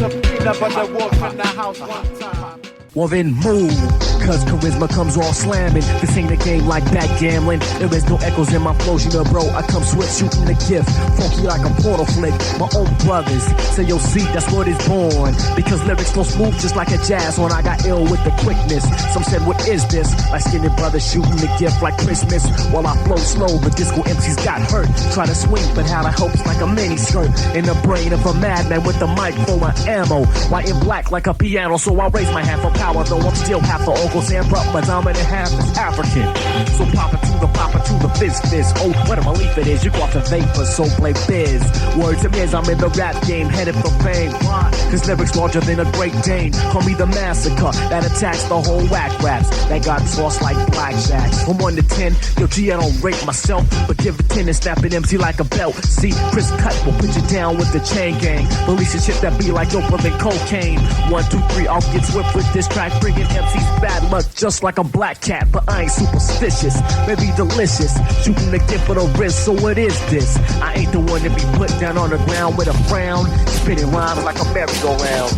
Well then move, cause charisma comes all slamming. This ain't a game like backgammon. There is no echoes in my flows, you know bro. I come swift shooting the gift, funky like a portal flick. My own brothers say yo see that's where it's born. Because lyrics flow smooth just like a jazz horn. I got ill with the quickness. Some said what is this? My skinny brother shooting the gift like Christmas. While I flow slow, the disco MCs got hurt. Try to swing but had I hopes like a mini skirt. In the brain of a madman with the mic full of ammo. White and black like a piano, so I raise my hand for power. power, though I'm still half the Uncle Sam, but my dominant half is African. So pop it to the fizz. Oh, what a relief it is, you got the vapor, so play biz. Words of his, I'm in the rap game, headed for fame. Why? Cause lyrics larger than a Great Dane. Call me the massacre that attacks the whole whack raps that got tossed like blackjacks. From 1 to 10, yo G, I don't rate myself, but give it 10 and snap an MC like a belt. See, Chris Cut will put you down with the chain gang. Release a shit that be like doper than cocaine. 1, 2, 3, I'll get swift with this track, bringing MCs bad luck just like a black cat. But I ain't superstitious, maybe delicious. Shooting the gift for the wrist, so what is this? I ain't the one to be put down on the ground with a frown, spinning rhymes like a merry-go-round.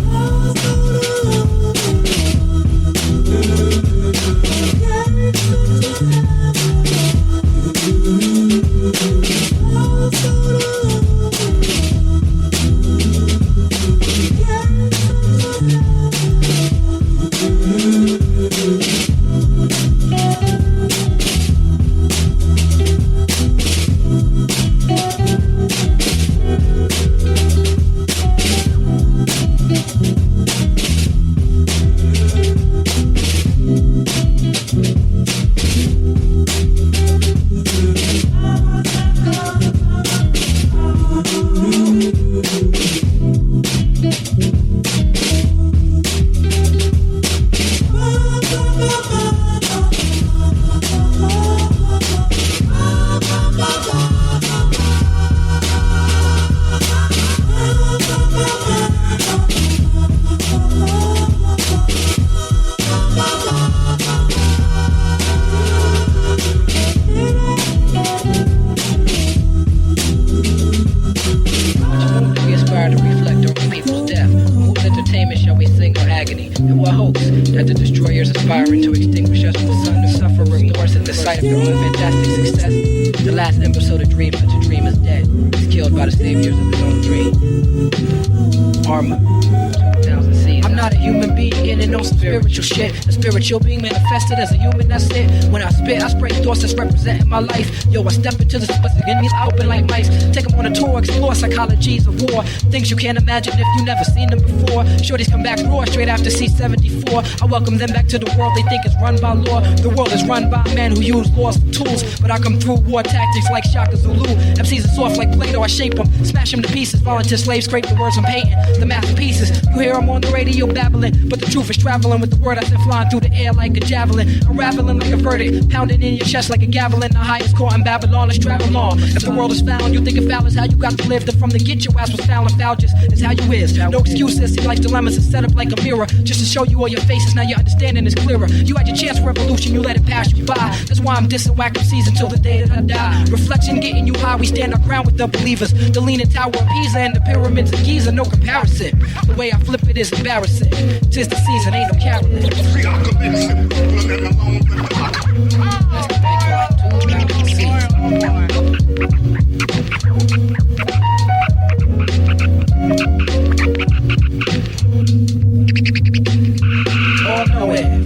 Spiritual being manifested as a human, that's it. When I spit, I spray thoughts that's representing my life. Yo, I step into the space, enemies open like mice. Take them on a tour, explore psychologies of war. Things you can't imagine if you never seen them before. Shorties come back raw straight after C-74. I welcome them back to the world they think is run by law. The world is run by men who use laws for tools. But I come through war tactics like Shaka Zulu. MCs are soft like Play-Doh, I shape them, smash them to pieces. Volunteer slaves scrape the words I'm painting, the masterpieces. You hear them on the radio babbling, but the truth is traveling with the word I said flying through the air like a javelin, unraveling like a verdict, pounding in your chest like a javelin. The highest court in Babylon, let's travel on. If the world is found, you think it foul is how you got to live. Then from the get, your ass was foul and foul just is how you is. No excuses, see life's dilemmas is set up like a mirror, just to show you all your faces. Now your understanding is clearer. You had your chance for revolution, you let it pass you by. That's why I'm dissing whack MCs until the day that I die. Reflection getting you high, we stand our ground with the believers. The Leaning Tower of Pisa and the pyramids of Giza, no comparison. The way I flip it is embarrassing. Tis the season, ain't no caroling.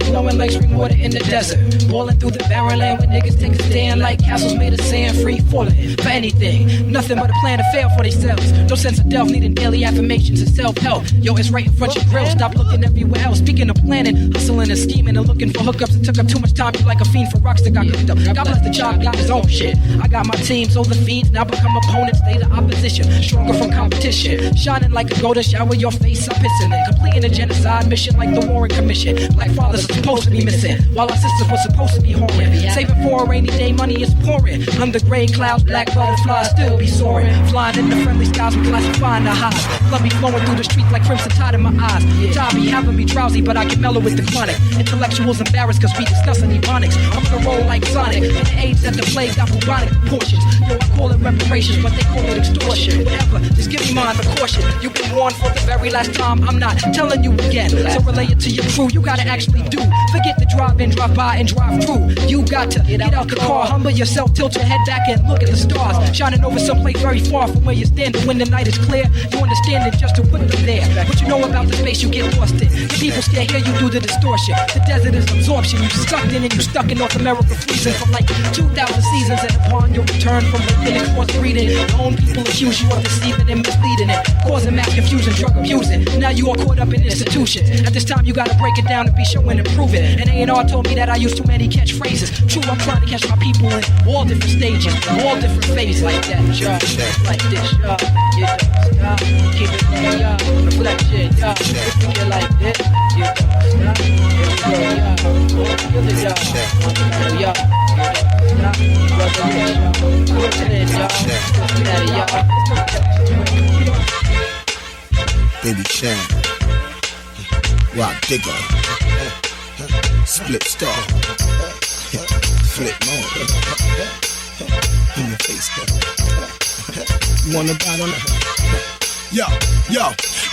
Flowing like spring water in the desert, boiling through the barren land where niggas take a stand like castles made of sand, free falling for anything. Nothing but a plan to fail for themselves. No sense of delf, needing daily affirmations and self-help. Yo, it's right in front of your grill. Stop looking everywhere else. Speaking of planning, hustling and scheming and looking for hookups. It took up too much time. You like a fiend for rocks that got cooked up. God bless the child, got his own shit. I got my team, so the fiends now become opponents. They the opposition, stronger from competition. Shining like a golden shower, your face I'm pissing in. Completing a genocide mission like the Warren Commission. Black fathers are supposed to be missing, while our sisters were supposed to be whoring. Saving for a rainy day, money is pouring. Under gray clouds, black butterflies still be soaring. Flying in the friendly skies, we classifying the highs. Love me flowing through the streets like crimson tide in my eyes. Time be having me drowsy, but I get mellow with the chronic. Intellectuals embarrassed cause we discussing ebonics. I'm gonna roll like Sonic, in the age that the plague got bubonic proportions. Yo, I call it reparations, but they call it extortion. Whatever, just give me mine for caution. You've been warned for the very last time, I'm not telling you again. So relay it to your crew, you gotta actually do. Forget the drive in, drive by, and drive through. You got to get out the car, humble yourself, tilt your head back and look. look at the stars shining over someplace very far from where you're standing. When the night is clear, you understand it just to put them there. What you know about the space you get lost in. The people can't hear you through the distortion. The desert is absorption. You sucked in and you stuck in North America freezing for like 2,000 seasons. And upon your return from within it, cross breeding, your own people accuse you of deceiving and misleading it, causing mass confusion, drug abusing. Now you are caught up in institutions. At this time, you gotta break it down to be sure and improve it. And A&R told me that I use too many catchphrases. True, I'm trying to catch my people in all different stages, all different phases. Like that, y'all. Like this, y'all. You don't stop. Keep it there, y'all. Reflection, y'all. If you get like this, you don't stop. Here we go, y'all. Feel it, y'all. Y'all. You don't stop. Brother Rich, y'all. Put it in, y'all. Put it in, y'all. Baby Chan, Rock Digger, Split Star, Flip Mode, in your face, you wanna battle?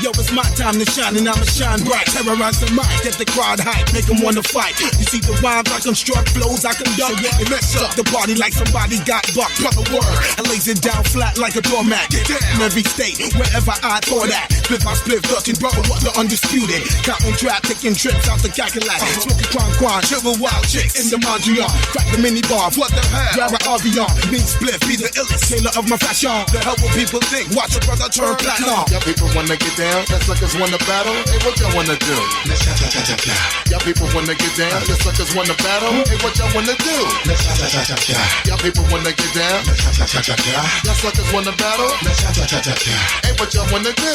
Yo, it's my time to shine and I'ma shine bright. Terrorize the mic, get the crowd hype, make them wanna fight. You see the rhymes I construct, flows I conduct, and mess up the party like somebody got bucked. Brother word, I lays it down flat like a doormat. In every state, wherever I thought at. Split by split, Dutching brother, what the undisputed. Counting trap, taking trips out the Cackalack. Smoking quan, chill with wild chicks in the Mondrian. Crack the mini bar, what the hell? Grab an RV on, me split, be the illest tailor of my fashion. The hell will people think? Watch a brother turn platinum. Y'all people wanna get down, that suckers wanna battle. Hey, what y'all wanna do? Y'all people wanna get down, that suckers wanna battle. Hey, what y'all wanna do? Y'all people wanna get down, y'all suckers wanna battle. Hey, what y'all wanna do?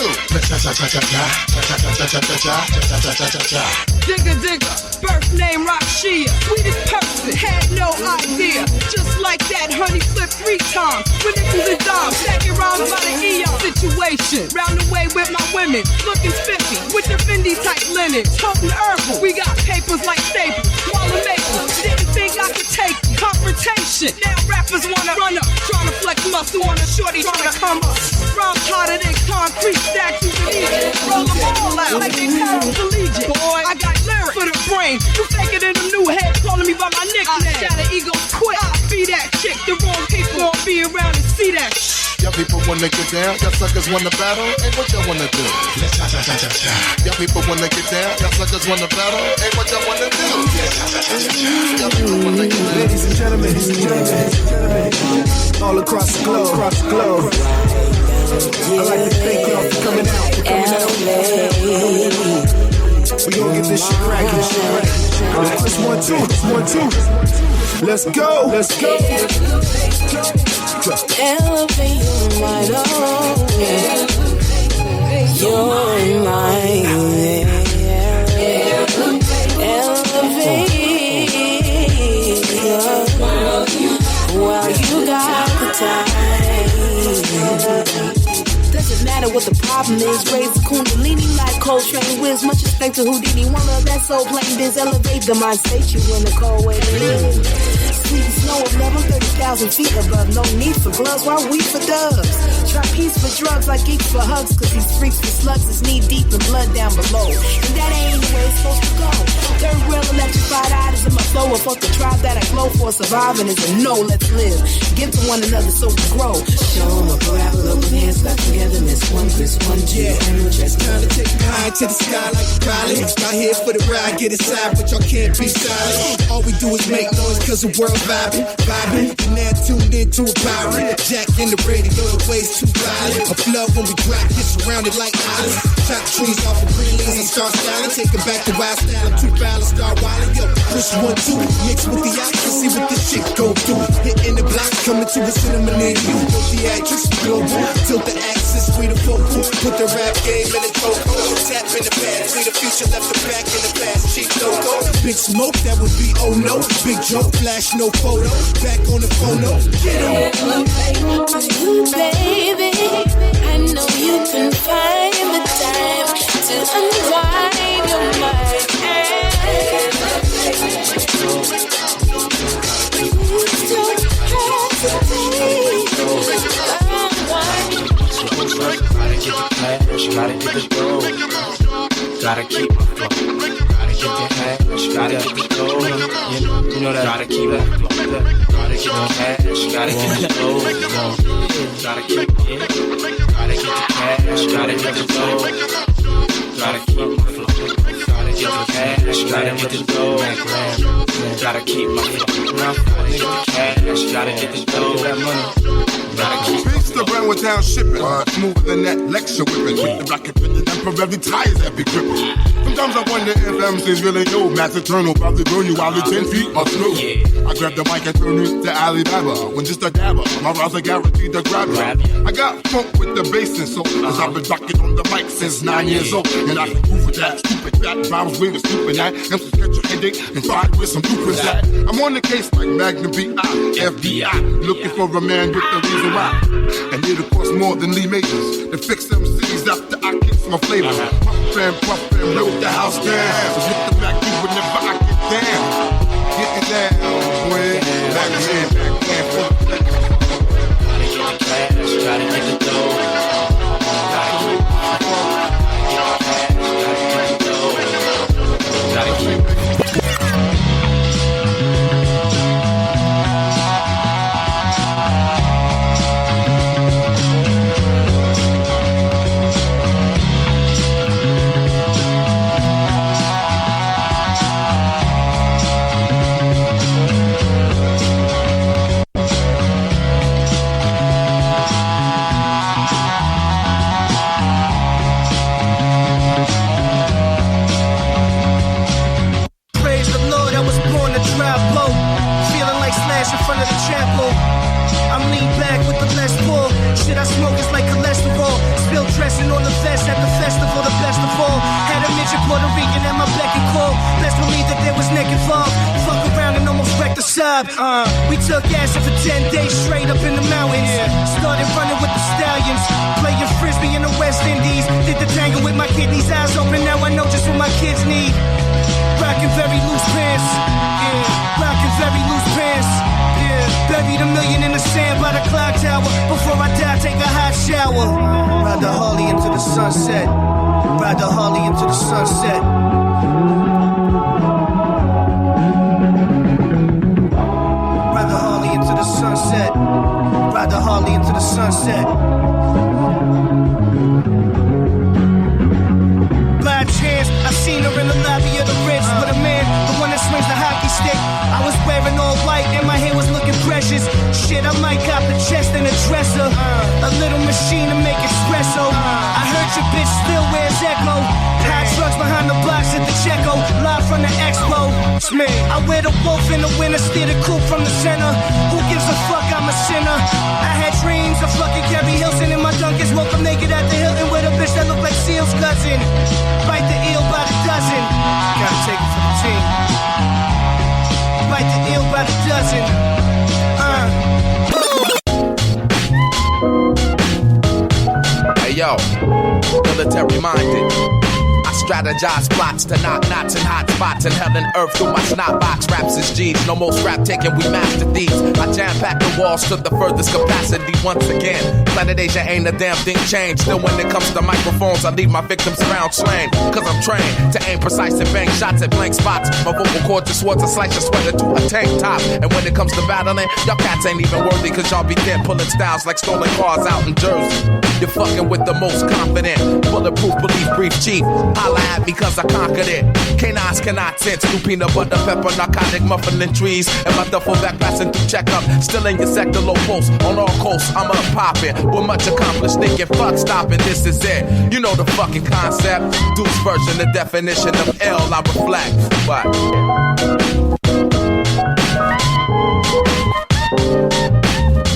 Digga, birth name Rashia, sweetest person, had no idea. Just like that, honey flip 3 times. When nickels and dimes, stacking round about an eon situation. Round the way with my women, looking spiffy, with the Fendi type linen, toting herbal. We got papers like Staples, Walla Maples. Didn't think I could take you. Confrontation, now rappers wanna run up, trying to flex muscle on a shorty, trying to come up. Rhymes hotter than concrete statues in Egypt. Roll them all out like they Carol Collegiate. Boy, I got lyrics for the brain. You faker than them new heads calling me by my nickname. I shatter ego quick. I be that chick. The wrong people won't be around and see that. Y'all people wanna get down, y'all suckers wanna battle. Hey, what y'all wanna do? Y'all people wanna get down, y'all suckers wanna battle. Hey, what y'all wanna do? Y'all people wanna get down. Ladies and gentlemen, all across the globe. I like to thank y'all for coming out. We gon' get this shit cracking. It's 1, 2. Let's go. Elevate your mind, you're mine. Elevate while you got the time. Doesn't matter what the problem is. Raise the kundalini like Coltrane Wiz. Much respect to Houdini. One love that soul plain biz. Elevate the mind state you in the cold way to live. Sweet snow of love, I'm 30,000 feet above. No need for gloves, why we for dubs? Try peace for drugs, like geeks for hugs. Cause these freaks for slugs is knee deep in blood down below. And that ain't the way it's supposed to go. Third rail electrified eyes in my flow. Fuck the tribe that I glow for. Surviving is a no, let's live. Give to one another so we grow. Show them a parabola with hands back together. Miss 1 + 1, 2, and we're just time to take me high to the sky like a pilot. Not here for the ride, get inside, but y'all can't be silent. All we do is make noise cause the world vibing. You're now tuned into a pirate. Jack in the radio, the waves too violent. A flood when we drop, get surrounded like islands. Chop trees off of green leaves and start styling. Take it back to wild style, I'm too foul and start wilding. Yo, push 1, 2, mix with the action, see what this shit go through. Hitting the blocks, coming to a cinema near you. No theatrics, global, tilt the axis, we the focal. Put the rap game in the coco. Tap in the past, we the future, left the back in the past. Cheap logo, big smoke, that would be oh no. Big joke, flash no photo. Back on the phone, no. Get on. You, baby, I know you can find the time to unwind your mind. Please don't Gotta get the dough. Gotta keep my flow. Gotta get the cash. Gotta get the dough. You know that. Gotta keep it. Gotta get the cash. Gotta get the dough. Gotta keep it. Gotta get the cash. Gotta get the dough. Gotta keep my flow. Gotta get the cash. Gotta get the dough. Gotta keep my flow. Gotta get the cash. Gotta get the dough. That money. Beats the brand with town shipping. Smoother than that lecture whipping. With the rocket with the temporary tires that be gripping. Sometimes I wonder if MCs really know Mass Eternal probably burn you while you're 10 feet or through. I grab the mic and turn it to Alibaba. When just a dabber, my rounds are guaranteed to grab you. I got funk with the bass and soul. Cause I've been rocking on the mic since 9 years old. And I can prove with that stupid fat vibes with a stupid act. MCs catch a headache and fight with some lupus that. I'm on the case like Magnum B.I. FBI. Looking for a man with the reason why. And it'll cost more than Lee Majors to fix them cities after I kick my flavor. Puff and load the house down. So hit the back you whenever I get down. Getting down, boy. Back in. Gotta get the cash, gotta get the dough. Gotta keep my flow. Gotta get the cash, gotta get the dough. Gotta keep Shit I smoke is like cholesterol. Spill dressing on the vest at the festival, the best of all. Had a midget Puerto Rican at my beck and call. Best believe that there was neck involved. Fuck around and almost wrecked the sub. We took acid for 10 days straight up in the mountains. Started running with the stallions. Playing frisbee in the West Indies. Did the tango with my kidneys eyes open. Now I know just what my kids need. Rockin' very loose pants. Yeah, rockin' very loose pants. Buried $1 million in the sand by the clock tower. Before I die, take a hot shower. Ride the Harley into the sunset. Ride the Harley into the sunset. Ride the Harley into the sunset. Ride the Harley into the sunset. By chance, I seen her in the lobby of the Ritz with a man, the one that swings the hockey stick. I was wearing all white and my hair was looking precious. Shit, I might cop a chest and a dresser. A little machine to make espresso. I heard your bitch still wears Echo. Hot drugs behind the box at the Checo. Live from the Expo. It's me. I wear the wolf in the winter, steer the coupe from the center. Who gives a fuck, I'm a sinner. I had dreams of fucking Carrie Hilton in my Dunkins. Woke up naked at the Hilton with a bitch that looked like Seal's cousin. Bite the eel by the dozen. Gotta take it for the team. Bite the eel by the dozen. Hey yo, military minded. I strategize plots to knock knots in hot spots and hell and earth through my snot box. Raps is G's, no more scrap taking, we master these. I jam pack the walls to the furthest capacity once again. Planet Asia ain't a damn thing changed. Still when it comes to microphones, I leave my victims around slain. Cause I'm trained to aim precise and bang shots at blank spots. My vocal cords are swords, I slice your sweater to a tank top. And when it comes to battling, y'all cats ain't even worthy. Cause y'all be dead pulling styles like stolen cars out in Jersey. You're fucking with the most confident, bulletproof, belief, brief chief. Holla at me cause I conquered it. Canines cannot sense through peanut butter, pepper, narcotic muffin trees. And my duffel back passing through checkup. Still in your sector, low post. On all coasts, I'm up popping. With much accomplished thinking, fuck stopping, this is it. You know the fucking concept. Deuce version, the definition of L, I reflect. What?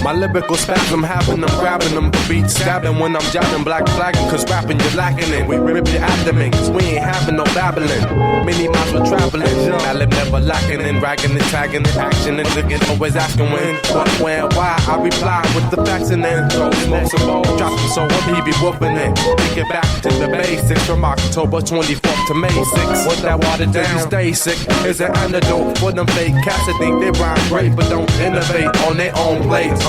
My lyrical spasm having them grabbing them, the beat stabbing when I'm jabbing, black flagging, cause rapping you're lacking it. We rip your abdomen, cause we ain't having no babbling. Many miles we're traveling, Malib never lacking in, ragging and tagging the action, and looking always asking when, what, where, why. I reply with the facts and then throw smoke some more. Drop them so he be whooping it. Take it back to the basics from October 24th to May 6th. With that water down, stay sick. Is an antidote for them fake cats that think they rhyme great, but don't innovate on their own plates.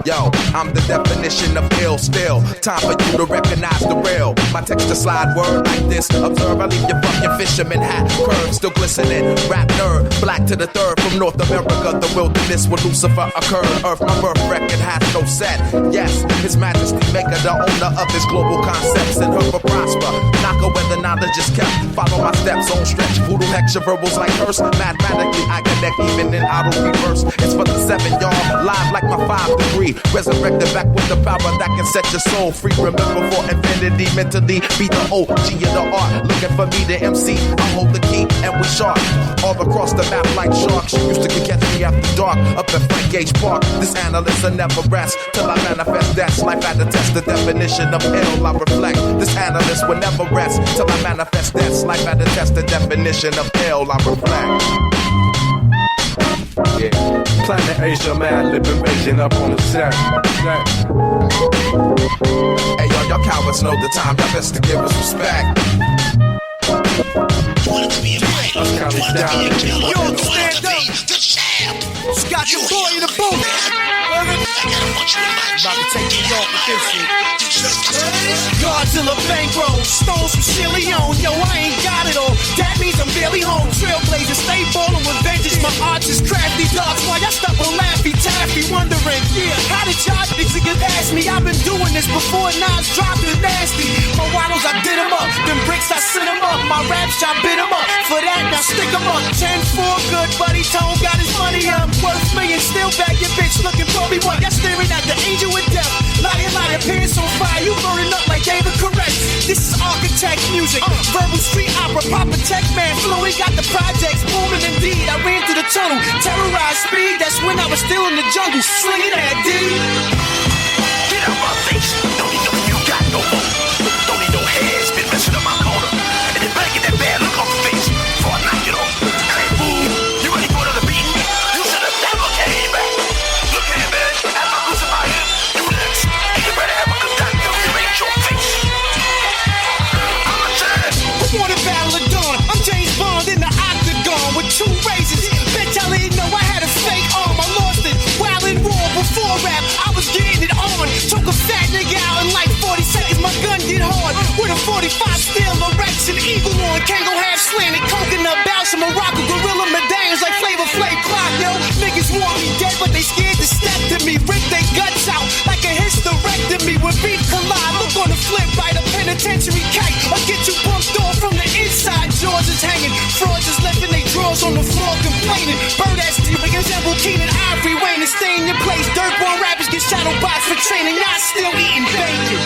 Yo, I'm the definition of ill still. Time for you to recognize the real. My text to slide word like this. Observe, I leave your fucking fisherman hat. Curve still glistening. Rap nerd, black to the third from North America. The wilderness where Lucifer occurred. Earth, my birth record has no set. Yes, His Majesty Maker, the owner of his global concepts. And her for prosper. Knock her where the knowledge is kept. Follow my steps on stretch. Voodoo hex your verbals like curse. Mathematically, I connect even in auto reverse. It's for the 7, y'all. Live like my 5 degree. Resurrected back with the power that can set your soul free. Remember for infinity, mentally be the OG of the art. Looking for me, the MC. I hold the key and we sharp. All across the map like sharks. You used to catch me after dark. Up at Frank Gage Park. This analyst will never rest till I manifest that's life at the test. The definition of ill I reflect. This analyst will never rest till I manifest that's life at the test. The definition of ill I reflect. Yeah. Planet Asia, mad lip invasion up on the set. Hey y'all cowards know the time. Y'all best to give us respect. Yo, stand up. Scott, your boy in the booth. About to take me off with this shit. Godzilla bankroll, stones from Leone. Yo, I ain't got it all. That means I'm barely home. Trailblazer, stay ballin' with vengeance. My arts is crafty dogs. Why y'all stuck on Laffy Taffy? Wondering, yeah, how did y'all niggas ask me? I've been doing this before Nas dropped it nasty. My waddles, I did them up. Them bricks, I sent them up. My raps, I bit them up. For that, now stick them up. 10-4, good buddy. Tone got his money up. Worth millions, still back your bitch looking for me. What? Y'all staring at the angel with death. Liar, pants on fire. You burning up like David Correct. This is architect music. Verbal street opera, proper tech man. Fluid got the projects booming indeed. I ran through the tunnel, terrorized speed. That's when I was still in the jungle, slinging that D. Get out my face. Don't need no you got no more. Don't need no hair. Been messing up my corner. And then better get that bad look off your face before I knock it off. Hey, fool, you ready for another beat? You should have never came back. Look here, man. As I loosen my hip, you next. And you better have a good time to rearrange your face. I'm a jazz. Who wanna battle at dawn? I'm James Bond in the octagon with 2 razors. Bitch, I didn't know I had a fake arm. I lost it. Wild and raw before rap. I was getting it on. Took a fat nigga out in like 40 seconds. My gun get hard. With a 45 steel erection, eagle on. Kango half slanted. Coconut bounce from Morocco. Gorilla medallions like Flavor Flav clock, yo. Niggas want me dead, but they scared to step to me. Rip their guts out like a hysterectomy. When beef collide, look on the flip right. A penitentiary kite. Or get you bumped off from the inside. Jaws is hanging. Frauds is left in their drawers on the floor complaining. Bird ass deep resemble Keenan Ivory Wayne and stay in your place. Dirtborn rappers get shadow boxed for training. Y'all still eating bacon.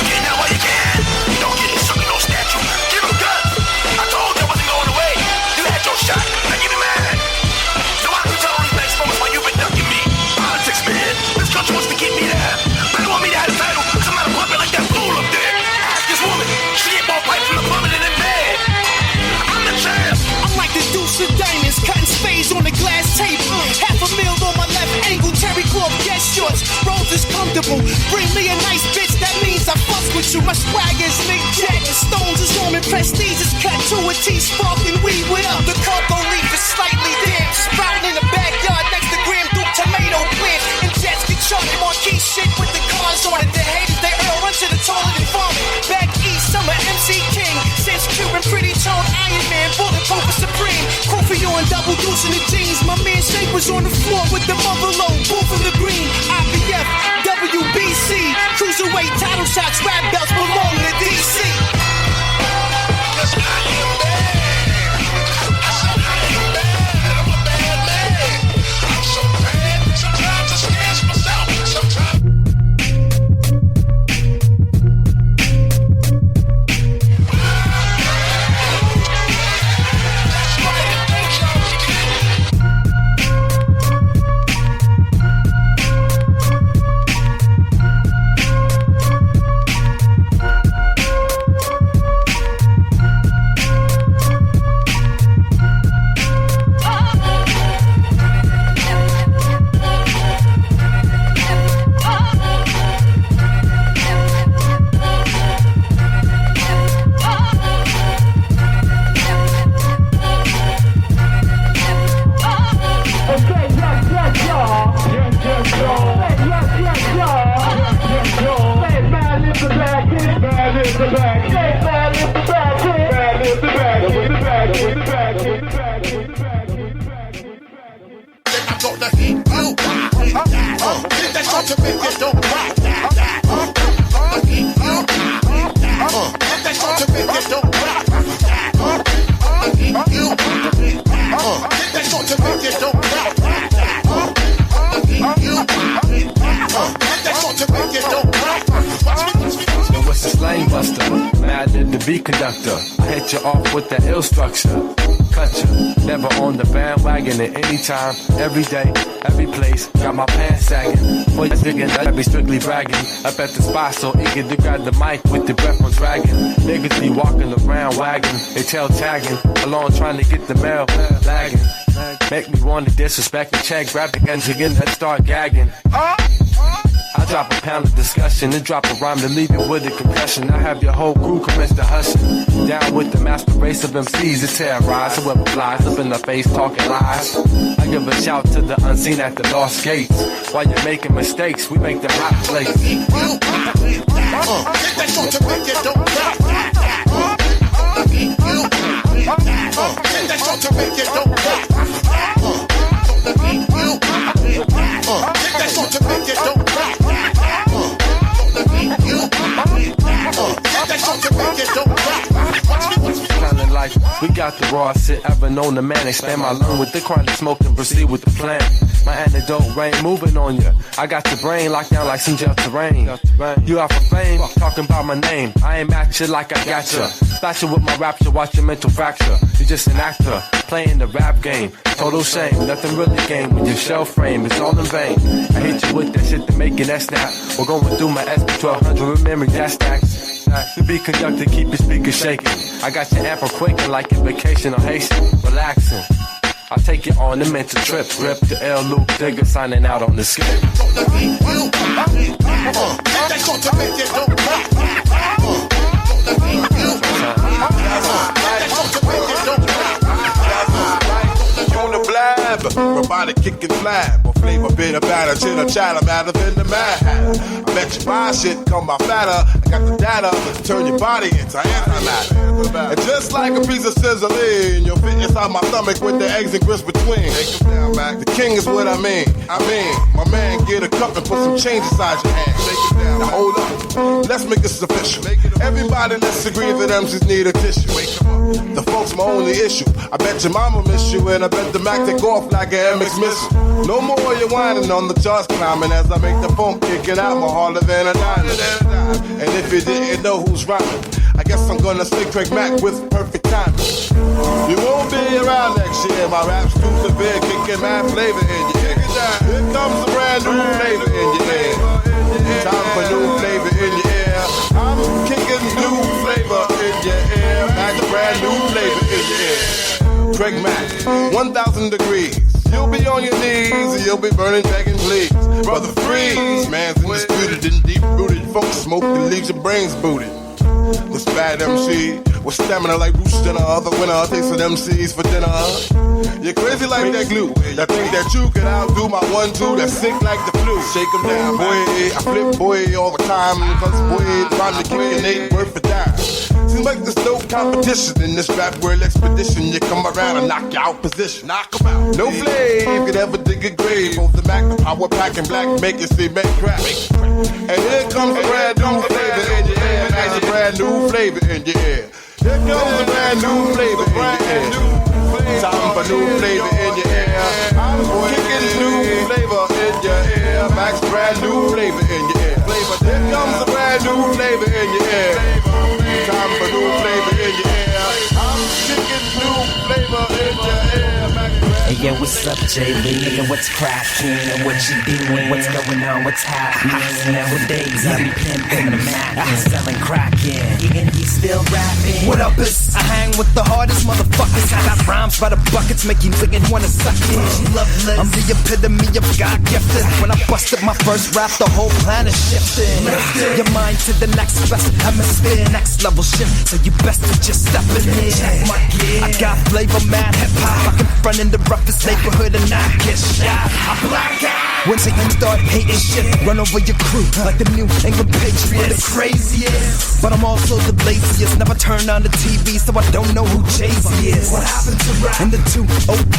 Get out while you can. Don't get in sucking no statue. Give him guns. I told you I wasn't going away. You had your shot. Now give me mine. So I can tell these next moments why you've been ducking me. Politics, man. This country wants to keep me there. They want me to have a title. Come out and pump it like that fool up there. Ask this woman. She ain't more pipe from the plumbing in bed. I'm the champ. I'm like the deuce of diamonds. Cutting spades on the glass table. $500,000 on my left ankle. Terry Cloth, guest shorts. Rose is comfortable. Bring me a nice bitch. That means I fuck with you. My swag is Nick Jagger. Stones is warm and prestige is cut to a T. Sparking weed with up. The cocoa leaf is slightly damp. Sprouting in the backyard next to Graham Duke tomato plants. And jets get charted on key shit with the cars on it. The haters, they all run to the toilet and vomit. Back east, I'm a MC King. Since Cuban pretty tone Iron Man. Bulletproof is supreme. Kofi on double deuce in the jeans. My man Shake was on the floor with the mother low. Both in the green. IPF, WBC. Cruiserweight title shots. Rap belts belong to DC. Yes, I am bad. I'm a bad man. I'm so bad. Sometimes I scares myself. Sometimes. Hit that short to make it don't rock. Hit that short to make it don't rock. Hit that short to make it don't rock. Hit that short to make it don't rock. Yo, what's the slang buster? Mad at the beat conductor. I hit you off with that ill structure. Cut you, never on the bandwagon at any time, every day, every place. Got my pants sagging. For you thinking I be strictly bragging. Up at the spot so eager to grab the mic with the breath on dragging. Niggas be walking around wagging, they tail tagging, along trying to get the mail lagging. Make me want to disrespect the check, grab the guns again and start gagging. I drop a pound of discussion and drop a rhyme to leave you with a concussion. I have your whole crew commence to hushing. Down with the master race of MCs to terrorize whoever flies up in the face talking lies. I give a shout to the unseen at the lost gates. While you're making mistakes, we make the hot place. Hit that short to make it don't rock. Hit that short to make it don't rock. Hit that short to make it don't rock. Kind of like we got the rawest shit ever known to man. Expand my lung with the chronic smoke and proceed with the plan. My antidote rain moving on ya. I got your brain locked down like some gel terrain. You out for fame, talking about my name. I ain't at you like I got ya. Splash you with my rapture, watch your mental fracture. You're just an actor, playing the rap game. Total shame, nothing really game with your shell frame. It's all in vain. I hit you with that shit to make it that snap. We're going through my SP1200 with memory that stacks. To be conducted, keep your speakers shaking. I got your amp quaking like your vacation on Haitian. Relaxing. I'll take you on a mental trip. Rip the L Luke Digger signing out on the skip. On the blab, robotic kicking flab, or flavor bitter batter, chitter chatter, matter than the mad. I bet you buy shit, come by fatter. I got the data to turn your body into antimatter. And just like a piece of sizzling, you'll fit inside my stomach with the eggs and grits between. Take them down back. The king is what I mean. My man, get a cup and put some change inside your hand. Take it down. Now hold up, let's make this official. Everybody, let's agree that MCs need a tissue. Wake them up. The folks my only issue. I bet your mama miss you, and I bet the Mac take off like an MX missile. No more you whining on the charts climbing as I make the phone kicking out more harder than a diamond. And if you didn't know who's rhyming, I guess I'm gonna say Craig Mack with perfect timing. You won't be around next year. My rap's too severe, kicking mad flavor in your ear. Here comes a brand new flavor in your ear. Time for new flavor in your ear. I'm kicking new flavor in your ear. Max, brand new flavor in your ear. Craig Mack, 1,000 degrees. You'll be on your knees and you'll be burning, begging, please. Brother, freeze. Man's undisputed and deep-rooted funk smoke that leaves your brains booted. This bad MC with stamina like Bruce Jenner. Other winner tasting MCs for dinner. You're crazy like that glue. That think that you can outdo my 1-2 that's sick like the flu. Shake 'em down, boy. I flip, boy, all the time. Cause, boy, trying to kick an 8 worth for dime. Seems like there's no competition in this rap world expedition. You come around and knock you out position. Knock 'em out. No flame could ever dig a grave. Both the Mac, the power pack, and black make it see make crack. And here comes a brand new flavor in your ear. That's a brand new flavor in your ear. Here comes a brand new flavor in your ear. Time for new flavor in your ear. I'm kicking new flavor in your ear. Max, brand new flavor in your ear. Here comes a brand new flavor in your ear. Time for new flavor in your ear. I'm kicking new flavor in your ear. Hey yo, what's up, JB? Nigga, what's cracking? What you doing? What's going on? What's happening? Nowadays, I be pimping the Mac and selling cracking. And you still rapping? What up, is I hang with the hardest motherfuckers. I got rhymes by the buckets, make you niggas wanna suck it. I'm the epitome of God gifted. When I busted my first rap, the whole planet shifted. Your mind to the next best hemisphere, next level shift. So you best to just step in here. I got flavor, mad hip hop. I can front in the rough roughest neighborhood and I get shot. I black out. Once you start hating shit, run over your crew like the New England Patriots. The craziest, but I'm also the laziest. Never turn on the TV, so I don't know who Jay-Z is. What happened to rap in the 2-0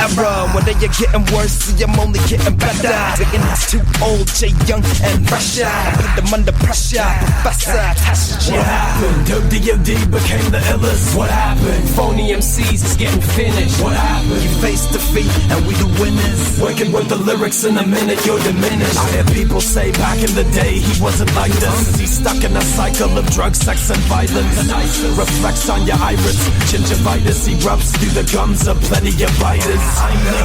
era? One day you're getting worse, see I'm only getting better. Taking us too old, Jay Young and Russia. I put them under pressure, Professor Tasha. What happened? WD became the illest. What happened? Phony MCs is getting finished. What happened? You face defeat and we the winners. Working with the lyrics in a minute, you're diminished. I hear people say back in the day he wasn't like this. He's stuck in a cycle of drugs, sex and violence. Reflects on your iris, gingivitis. He rubs through the gums of plenty of biters.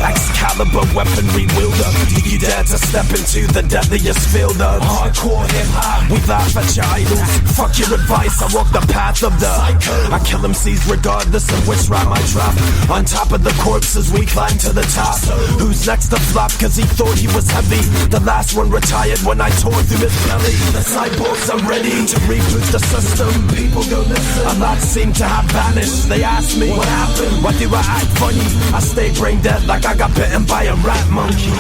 Excalibur weaponry wielder. Do you dare to step into the deadliest field of hardcore hip hop? We laugh at your idols. Fuck your advice, I walk the path of the I kill MCs regardless of which rhyme I drop. On top of the corpses we climb to the top. Who's next to flop cause he thought he was heavy? The last one retired when I tore through his belly. The cyborgs are ready to reboot the system. People go listen. A lot seem to have vanished. They ask me what happened. Why do I act funny? I stay brain dead like I got bitten by a rat monkey.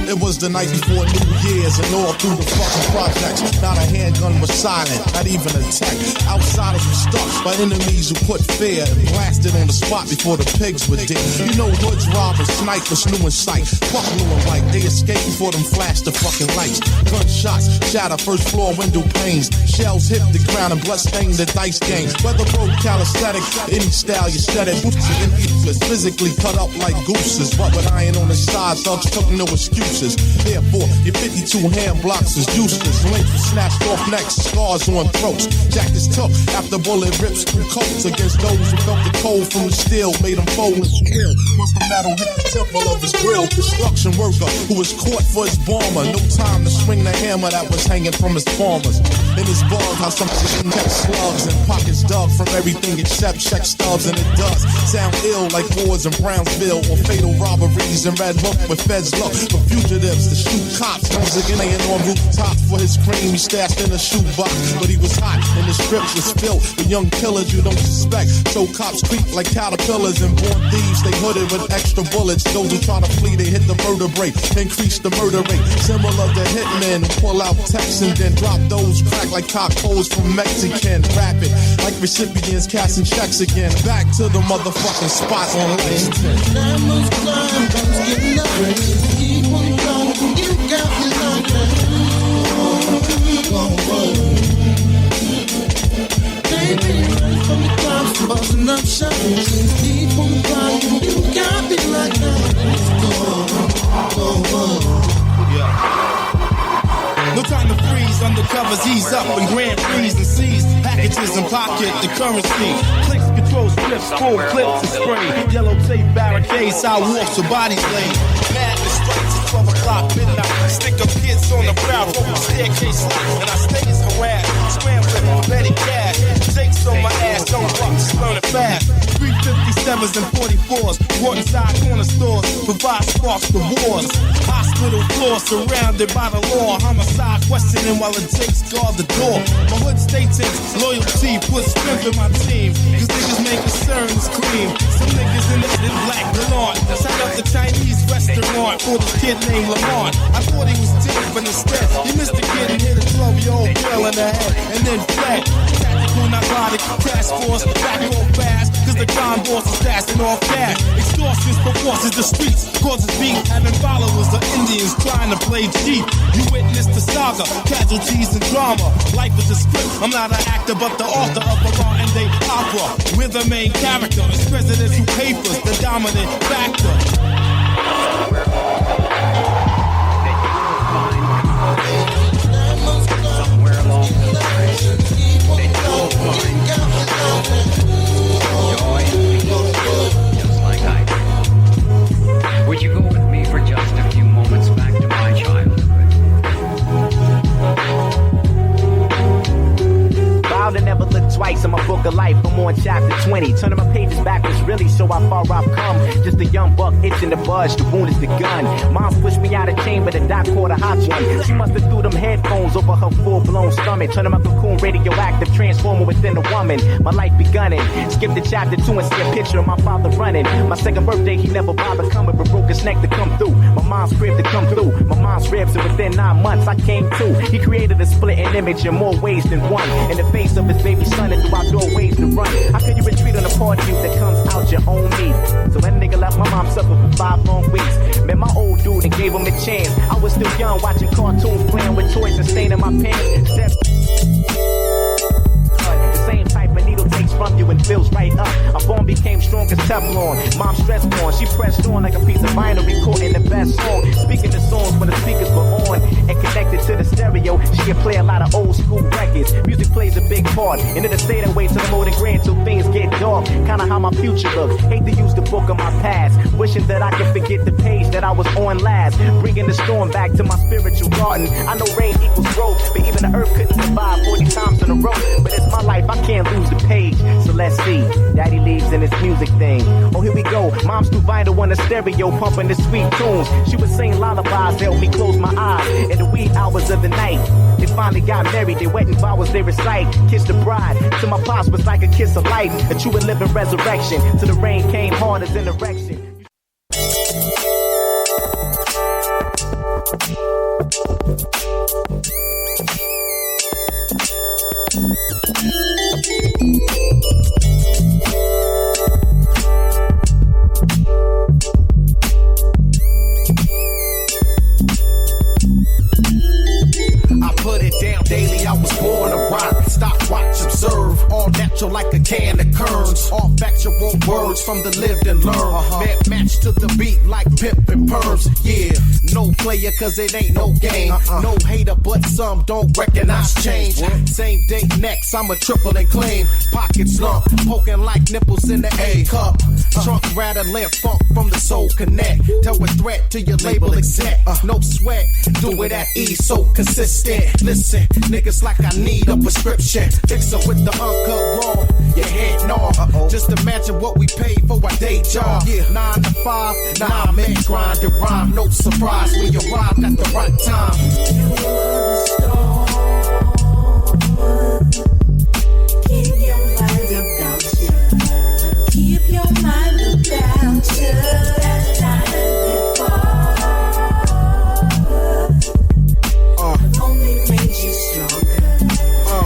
It was the night before New Year's and all through the fucking projects. Not a handgun was silent, not even a tech. Outsiders were stuck by enemies who put fear and blasted on the spot before the pigs were dead. You know hoods, robbers, snipers, new in sight. Fuck blue and white, they escaped before them flashed the fucking lights. Gunshots shatter first floor window panes. Shells hit the ground and blood stained the dice game. Weather broke calisthenic, any style you said it. Physically cut up like gooses, but with iron on the side, thugs took no excuses. Therefore, your 52 hand blocks is useless. Links were snatched off necks, scars on throats. Jackets took after bullet rips through coats against those who felt the cold from the steel, made them fold and squeal. Once the metal hit the temple of his grill, construction worker who was caught for his bomber. No time to swing the hammer that was hanging from his farmers. In his bug, how some kept slugs and pockets dug from everything except check stubs, and it does sound ill like wars in Brownsville or fatal robberies in Red Hook with feds look for fugitives to shoot cops. Once again, laying on rooftops for his cream he stashed in a shoebox. But he was hot and the strips was filled with young killers you don't suspect. So cops creep like caterpillars and born thieves. They hooded with extra bullets. Those who try to flee, they hit the vertebrae, increase the murder rate. Similar to hitmen who pull out texts and then drop those crack like cockholes from Mexican. Rapid like recipients casting checks again. Back to the motherfucking spot on Lexington. Keep on going, you got me like that. Baby, from the clouds, busting up shots. Keep on going, you got me like that. No time to freeze, undercovers ease up and grand freeze and seize packages and pocket the currency. Clicks, control, strips, full clips and spray. Yellow tape barricades, sidewalks with bodies laid. Madness strikes at 12 o'clock midnight. Stick up kids on the barrel, staircase lock, and I stay as harassed. Scrambling for petty cash. Jakes on my ass, don't walk, just learn it fast. 357s and 44s, brought inside corner stores, provide sparks for wars. Hospital floor surrounded by the law. Homicide questioning while the Jakes guard the door. My hood states loyalty puts strength in my team. Cause niggas make concerns cream. Some niggas in black Gallant. Set up the Chinese restaurant for this kid named Lamont. I thought he was dead, but instead he missed the kid and hit a 12-year-old girl in the head and then fled. Tactical narcotic task force back off fast. Cause the con boss is passing off cash. Extortions for forces the streets. Causes beef having followers of Indians trying to play cheap. You witness the saga, casualties and drama. Life is a script, I'm not an actor but the author of a modern day opera. We're the main character, it's presidents who papers the dominant factor. Somewhere along the line, you'll find joy and peace, just like I did. Would you go with me for just a few moments back to my childhood? Vowed to never look twice in my book of life. I'm on child chapter 20. Turning my pages backwards, really show how far I've come. Just a young buck itching to budge, the wound is the gun. Mom's pushed me out of chamber, the doc caught a hot one. She must have threw them headphones over her full-blown stomach. Turning my cocoon radioactive, transformer within a woman. My life begunning. Skip to chapter 2 and see a picture of my father running. My second birthday, he never bothered coming, but broke his neck to come through. My mom's crib to come through. My mom's ribs, and within 9 months, I came to. He created a splitting image in more ways than one. In the face of his baby son, and through outdoor ways to run. How could you retreat on a part of you that comes out your own meat? So that nigga left my mom suffer for 5 long weeks. Met my old dude and gave him a chance. I was still young, watching cartoons, playing with toys and staining my pants. The same type of needle takes from you and fills right up. A bone became strong as Teflon. Mom stressed on, she pressed on like a piece of vinyl recording the best song. Speaking the songs when the speakers were on and connected to the stereo, she could play a lot of old school records. Music plays a big part, and it'll stay that way till I'm old and gray until things get dark. Kinda how my future looks. Hate to use the book of my past, wishing that I could forget the page that I was on last. Bringing the storm back to my spiritual garden. I know rain equals growth, but even the earth couldn't survive 40 times in a row. But it's my life, I can't lose the page. So let's see. Daddy leaves in his music thing. Oh, here we go. Mom's through vinyl on the stereo, pumping the sweet tunes. She would sing lullabies, help me close my eyes in the wee hours of the night. They finally got married, they wedding vows they recite. Kissed the bride, to my pops was like a kiss of life. A true and living resurrection, till the rain came hard as an erection. I put it down daily, I was born to rock. Stop, watch, observe. All natural like a can of curns. All factual words from the lived and learned. Match to the beat like pimp and perms. Yeah, no player cause it ain't no game. No hater but some don't recognize change. Same day next, I'm a triple and claim. Pockets lump, poking like nipples in the A cup. Trunk rattling funk from the soul connect. Tell a threat to your label exec. No sweat, do it at ease, so consistent. Listen, niggas like I need a prescription. Fix it with the uncut raw. Your head gnaw. Just imagine what we paid for our day job. 9 to 5, nah, man, grind and rhyme. No surprise, we arrived at the right time. You were the storm. Keep your mind about you. Keep your mind about you. That time before. It only made you stronger.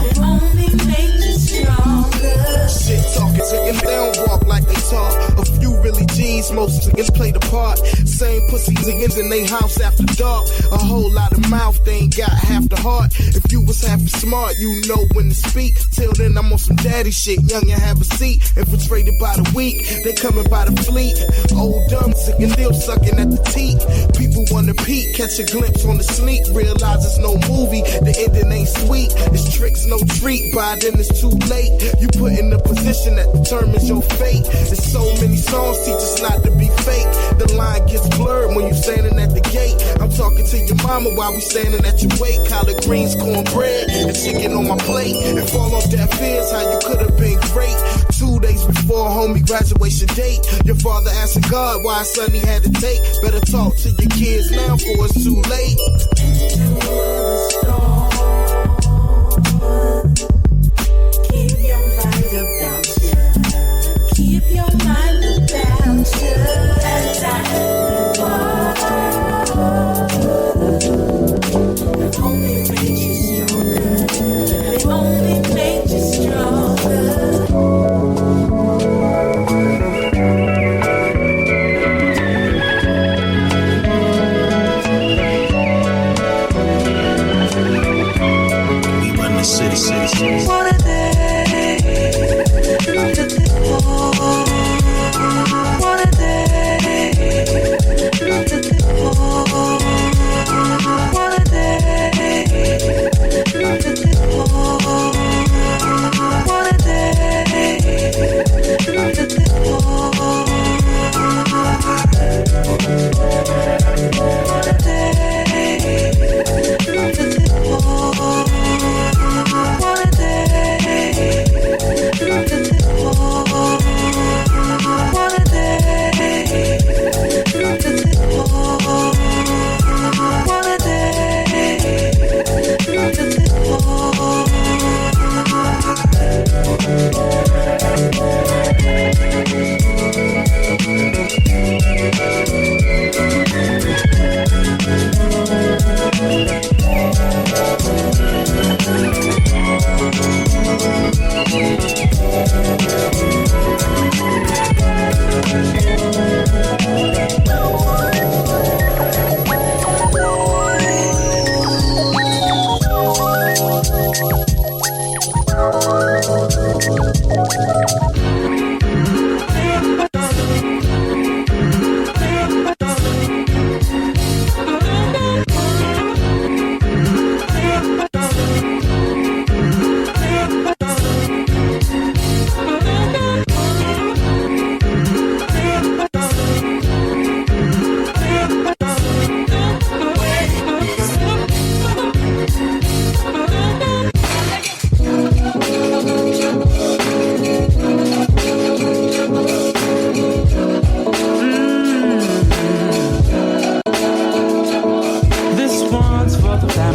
It only made you stronger. Shit talking, niggas they don't walk like they talk. A few really G's, most niggas play the part. Same pussy niggas in they house after dark. A whole lot of mouth, they ain't got half the heart. If you was half smart, you know when to speak. Till then, I'm on some daddy shit. Young and have a seat. Infiltrated by the weak, they coming by the fleet. Old dumb, sick and still sucking at the teeth. People wanna peek, catch a glimpse on the sneak. Realize it's no movie, the ending ain't sweet. It's tricks, no treat. By then it's too late. You put in the position that determines your fate. There's so many songs teach us not to be fake. The line gets blurred when you standing at the gate. I'm talking to your mama while we standing at your wake. Collard greens, cornbread, and chicken on my plate. And fall on deaf ears, how you could have been great. 2 days before homie graduation date, your father asked God why his son he had to take. Better talk to your kids now before it's too late. You were the storm. Keep your mind about you. Keep your mind about you. That time it only made you stronger. It only made you stronger.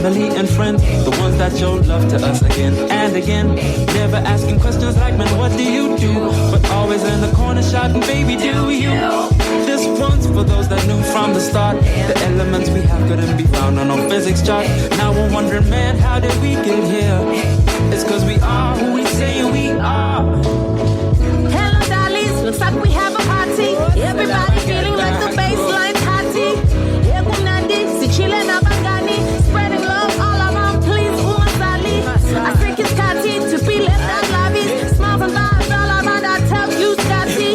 family and friends, the ones that showed love to us again and again. Never asking questions like, man, what do you do? But always in the corner shouting, baby, do you? This one's for those that knew from the start the elements we have couldn't be found on no physics chart. Now we're wondering, man, how did we get here? It's cause we are who we say we are. Hello, dollies, looks like we have a party. Everybody feeling like the bassline's hotty. Chillin' abangani, spreading love all around, please, Umasali. I think it's Kati to be left out lavish. Smiles and vibes all around, I tell you, Scotty.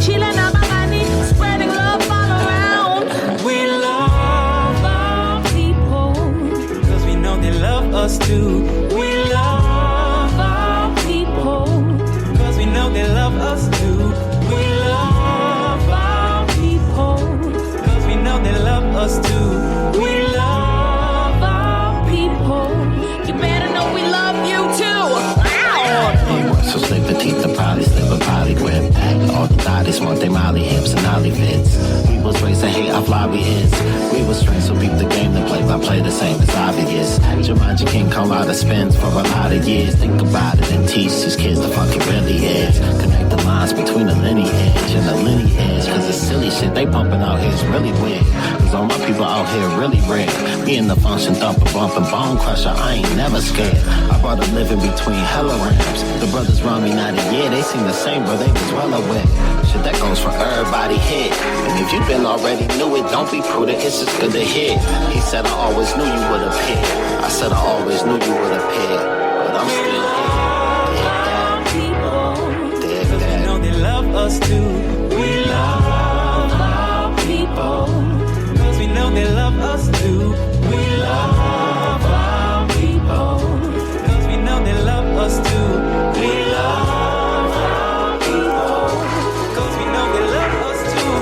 Chillin' abangani, spreading love all around. We love our people, cause we know they love us too. We love our people, cause we know they love us too. We love our people, cause we know they love us too. We love our people. You better know we love you too. Wow. So slip the teeth and probably slip a poly grip. All the thotties want their molly hips and ollie fits. We was raised to hate our fly we is. We was trained so beat the game to play by play the same as obvious. Jumanji King come out of spins for a lot of years. Think about it and teach these kids the fuck it really is. Connect the lines between the lineage and the lineage. Cause the silly shit they pumping out here is really weird. Cause all my people out here really rare. Me and the function thumper bumping bone crusher, I ain't never scared. I brought a living between hella ramps. The brothers around me not a year, they seem the same, but they was well aware. Shit that goes for everybody here. And if you been already knew it, don't be prudent, it's just good to hear. He said I always knew you would appear. I said I always knew you would appear. But I'm still here. Cause we know they love us too. We love our people, cause we know they love us too. We love our people, cause we know they love us too. We love our people, cause we know they love us too.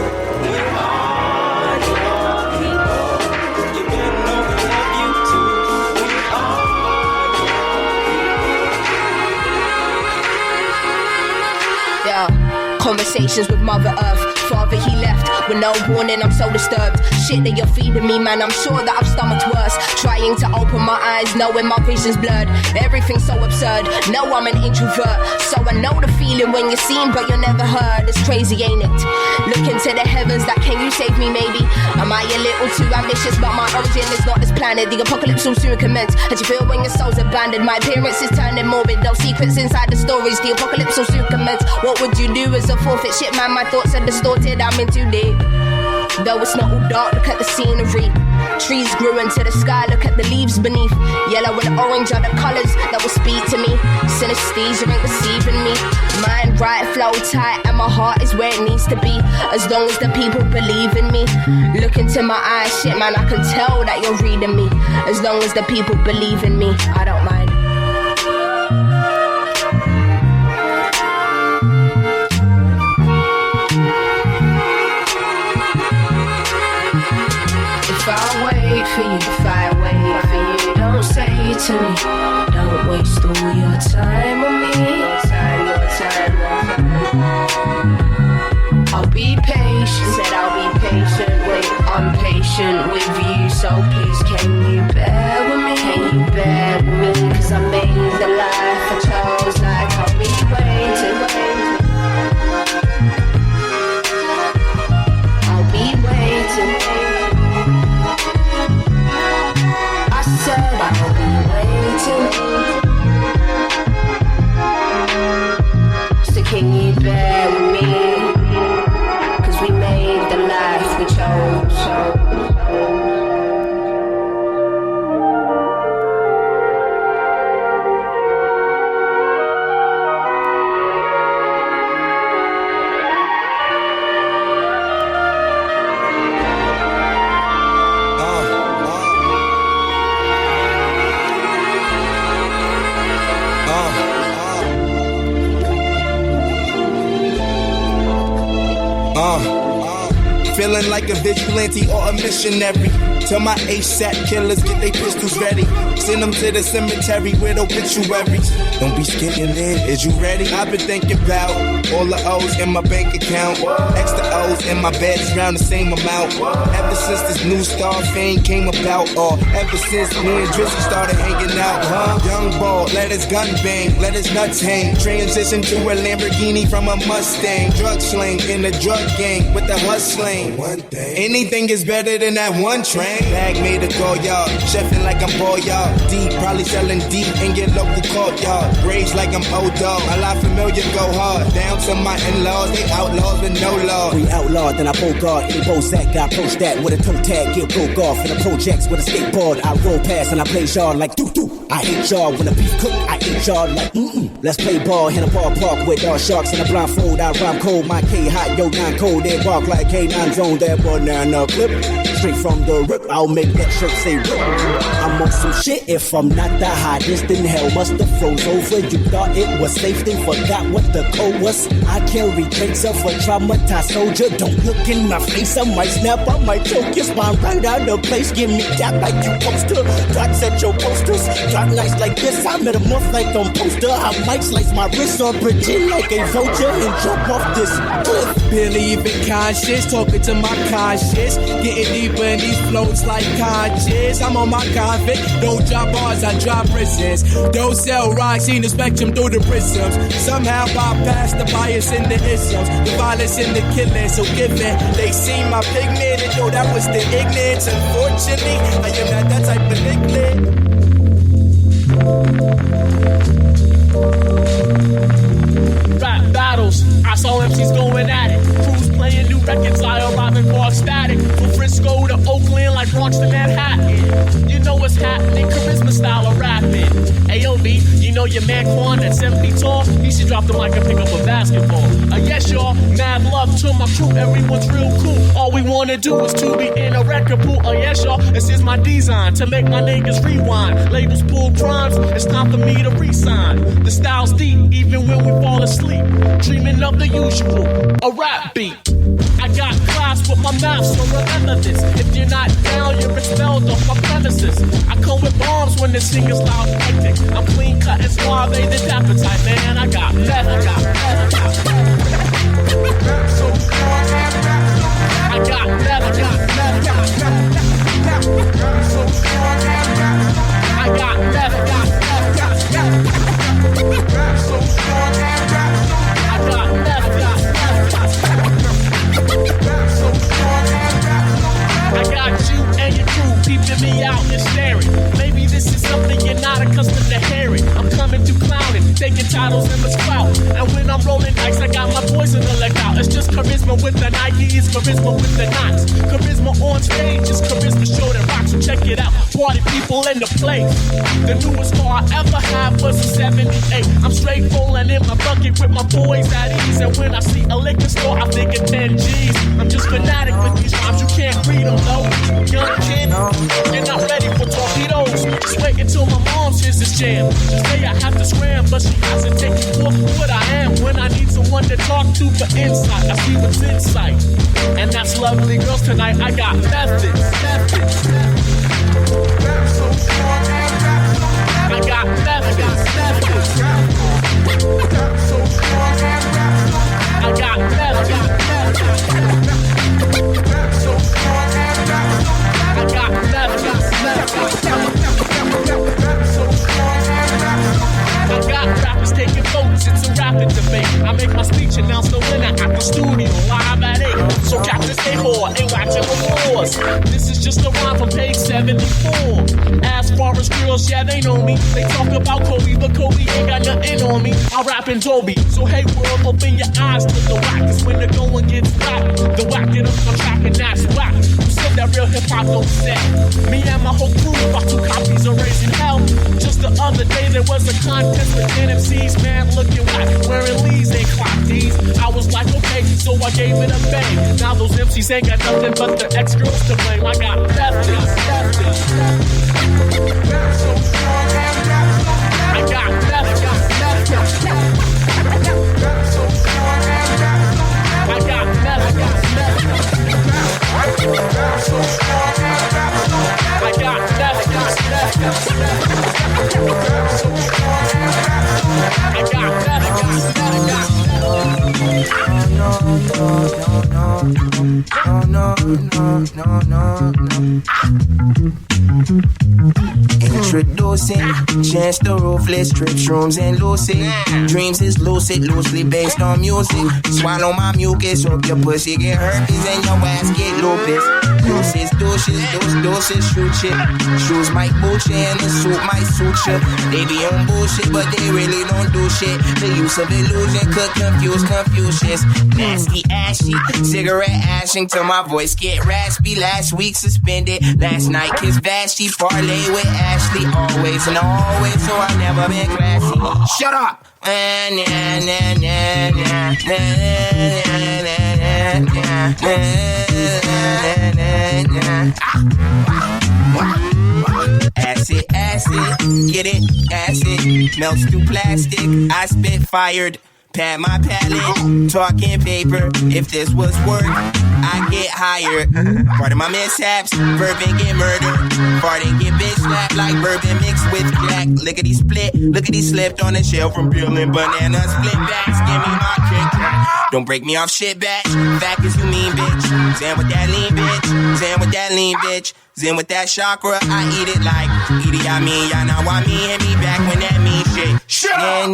We are your people, you better know we love you too. We are Yeah, conversations with Mother Earth. Father, he left with no warning, I'm so disturbed. Shit that you're feeding me, man, I'm sure that I've stomached worse. Trying to open my eyes, knowing my vision's blurred. Everything's so absurd, no, I'm an introvert. So I know the feeling when you're seen but you're never heard. It's crazy, ain't it? Look into the heavens, like can you save me maybe? Am I a little too ambitious, but my origin is not this planet. The apocalypse will soon commence. How do you feel when your soul's abandoned? My appearance is turning morbid, no secrets inside the stories. The apocalypse will soon commence. What would you do as a forfeit? Shit, man, my thoughts are distorted, I'm in too deep. Though it's not all dark, look at the scenery. Trees grew into the sky, look at the leaves beneath. Yellow and orange are the colours that will speak to me. Synesthesia ain't deceiving me. Mind right, flow tight, and my heart is where it needs to be. As long as the people believe in me. Look into my eyes, shit man, I can tell that you're reading me. As long as the people believe in me, I don't mind. If I wait for you, if I wait for you, don't say to me, don't waste all your time on me. Your time. I'll be patient, said I'll be patient. Wait, I'm patient with you, so please can you bear with me? Can you bear with me? Cause I made the life I chose, like I'll be waiting. I'll be waiting. I'll be waiting. Feeling like a vigilante or a missionary. Tell my ASAP killers get their pistols ready. Send them to the cemetery with obituaries. Don't be scared, is you ready? I've been thinking about all the O's in my bank account. Extra O's in my bed is around the same amount. Ever since this new star fame came about, or ever since me and Drizzy started hanging out, Young ball, let his gun bang, let his nuts hang. Transition to a Lamborghini from a Mustang. Drug slang in the drug gang with the hustling. One thing. Anything is better than that one train. Bag made a go yard, chefing like I'm boy yard. Deep, probably selling deep in your local courtyard. Braids like I'm old dog. My life familiar, go hard. Down to my in-laws, they outlaws with no law. We outlawed, then I bogart. Any Bozak, I approach that with a toe tag, get broke off. In the projects with a skateboard, I roll past and I play yard like doo-doo. I hate y'all when the beef cook, I eat y'all like Let's play ball in a ballpark with all sharks in a blindfold. I rhyme cold, my K hot, yo 9 cold. They walk like K9 zone, that banana clip. Straight from the rip, I'll make that shirt say rip. I'm on some shit, if I'm not the hottest, then hell must have froze over. You thought it was safe, then forgot what the code was. I carry traits of a traumatized soldier. Don't look in my face, I might snap, I might choke your spine right out of place. Give me that like you supposed to. Try to set your posters, drop nights like this. I met a month like on poster. I might slice my wrist or pretend like a vulture and jump off this cliff. Believe in conscience, talking to my conscience. Getting deeper in these flows like conscious. I'm on my convict, don't drop bars, I drop prisons. Don't sell rocks, seen the spectrum through the prisms. Somehow bypass the bias in the isms, the violence in the killing. So given they see my pigment and know that was the ignorance. Unfortunately, I am not that type of nigga. Rap battles, I saw MCs going at it. Crews playing new records, I arrive in Park Static. From Frisco to Oakland, like Bronx to Manhattan. You know what's happening, charisma style of rapping. AOB, you know your man Quan that's 7 feet tall. He should drop the mic and pick up a basketball. Yes, y'all, mad love to my crew, everyone's real cool. All we wanna do is to be in a record pool. Yes, y'all, this is my design to make my niggas rewind. Labels pull crimes, it's time for me to resign. The style's deep, even when we fall asleep. Dreaming of the usual, a rap beat. I got class with my mouth, so remember this. If you're not down, you're expelled off my premises. I come with bombs when the singer's loud and hectic. I'm clean cut and suave, the dapper type, man. I got meth, I got meth, I got meth. I got meth, I got meth, I got meth. I got meth, I got I got you and your crew peeping me out and staring. Maybe this is something you're not accustomed to hearing. I'm coming through clowning, taking titles in the clout. And when I'm rolling dice, I got my boys in the lookout. It's just charisma with the Nikes, charisma with the knots. Charisma on stage is charisma show that rocks. So check it out, party people in the place. The newest car I ever had was a 78. I'm straight rolling in my bucket with my boys at ease. And when I see a liquor store, I think of 10 G's. I'm just fanatic with these rhymes, you can't read them though. Young kid, you're not ready for torpedoes. Just wait until my mom hears this jam. Just say I have to scram, but she hasn't taken for what I am. When I need someone to talk to for insight, I see what's in sight. And that's lovely girls tonight, I got methods. I got methods. I got methods. I got I got rappers taking votes, it's a rapid debate. I make my speech, announce the winner at the studio, live at 8. So Captain stay hard, ain't watching applause. This is just a rhyme from page 74. As far as girls, yeah, they know me. They talk about Kobe, but Kobe ain't got nothing on me. I rap in Dolby, so hey world, open your eyes to the whack. Cause when the going gets whack, the whack it up on track and that's whack. Who said that real hip-hop don't set? Me and my whole crew about 2 copies of Raising Hell. Just the other day there was a contest with NMCs, man looking whack, wearing Lees and clock D's. I was like, okay, so I gave it a bang. Now those MCs ain't got nothing but the ex-girls to blame. I got methods. I got methods. I got methods. Introducing Chance the Ruthless, trips, shrooms, and lucid. Dreams is lucid, loosely based on music. Swallow my mucus, hope your pussy get herpes and your ass get lupus. Deuces, deuces, shoot shit. Shoes might boot you and the suit might suit you. They be on bullshit, but they really don't do shit. The use of illusion could confuse Confucius. Nasty, ashy, cigarette ashing till my voice get raspy. Last week suspended, last night kissed Vashti. Parlay with Ashley, always and always, so I've never been classy. Shut up! Acid, get it, acid, melts through plastic, I spit fired, pad my palate, talking paper, if this was work, I get hired, part of my mishaps, bourbon get murdered, farting get bitch slapped like bourbon mixed with jack, lickety split, lickety slipped on a shell from peeling banana split backs, give me my kick, don't break me off shit batch, back as you mean bitch, Zen with that lean bitch, Zen with that lean bitch, Zen with that chakra, I eat it like Edie, I mean, y'all know I mean, hit me back when that mean shit. Shut up!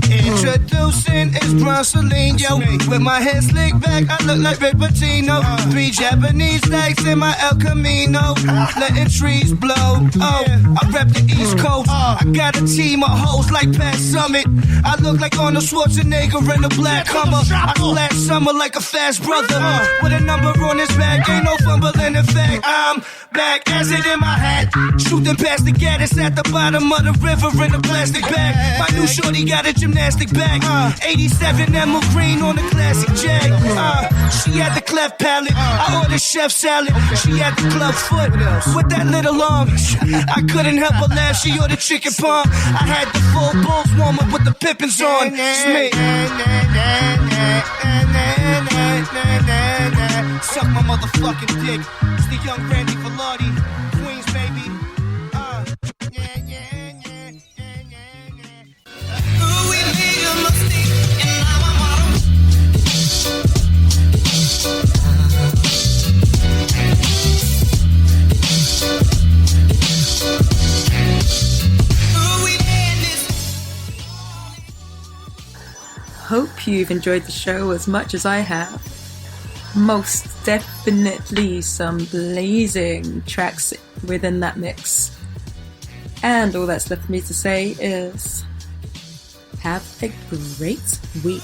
Introducing is Bronsoline, yo. With my hair slicked back, I look like Rick Pitino. 3 Japanese stacks in my El Camino. Letting trees blow. Oh, I rep the East Coast. I got a team of hoes like Pat Summit. I look like Arnold Schwarzenegger in a black Hummer. I flash summer like a fast brother. With a number on his back, ain't no fumbling. In fact, I'm back, acid in my hat. Shooting past the Gaddis at the bottom of the river in a plastic bag. My new shorty got a gymnastic bag. 87 Emerald Green on the classic Jag. She had the cleft palate. I ordered chef salad. She had the club foot with that little arm. I couldn't help but laugh. She ordered chicken parm. I had the full Bulls warm up with the Pippins on. Smith. Suck my motherfucking dick. It's the young Randy Velarde. Queens, baby. We made a mistake, and now I'm out of. Hope you've enjoyed the show as much as I have. Most definitely some blazing tracks within that mix. And all that's left for me to say is have a great week.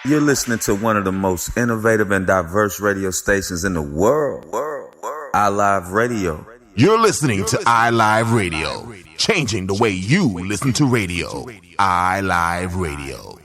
You're listening to one of the most innovative and diverse radio stations in the world. iLive Radio. You're listening to iLive Radio, changing the way you listen to radio. iLive Radio.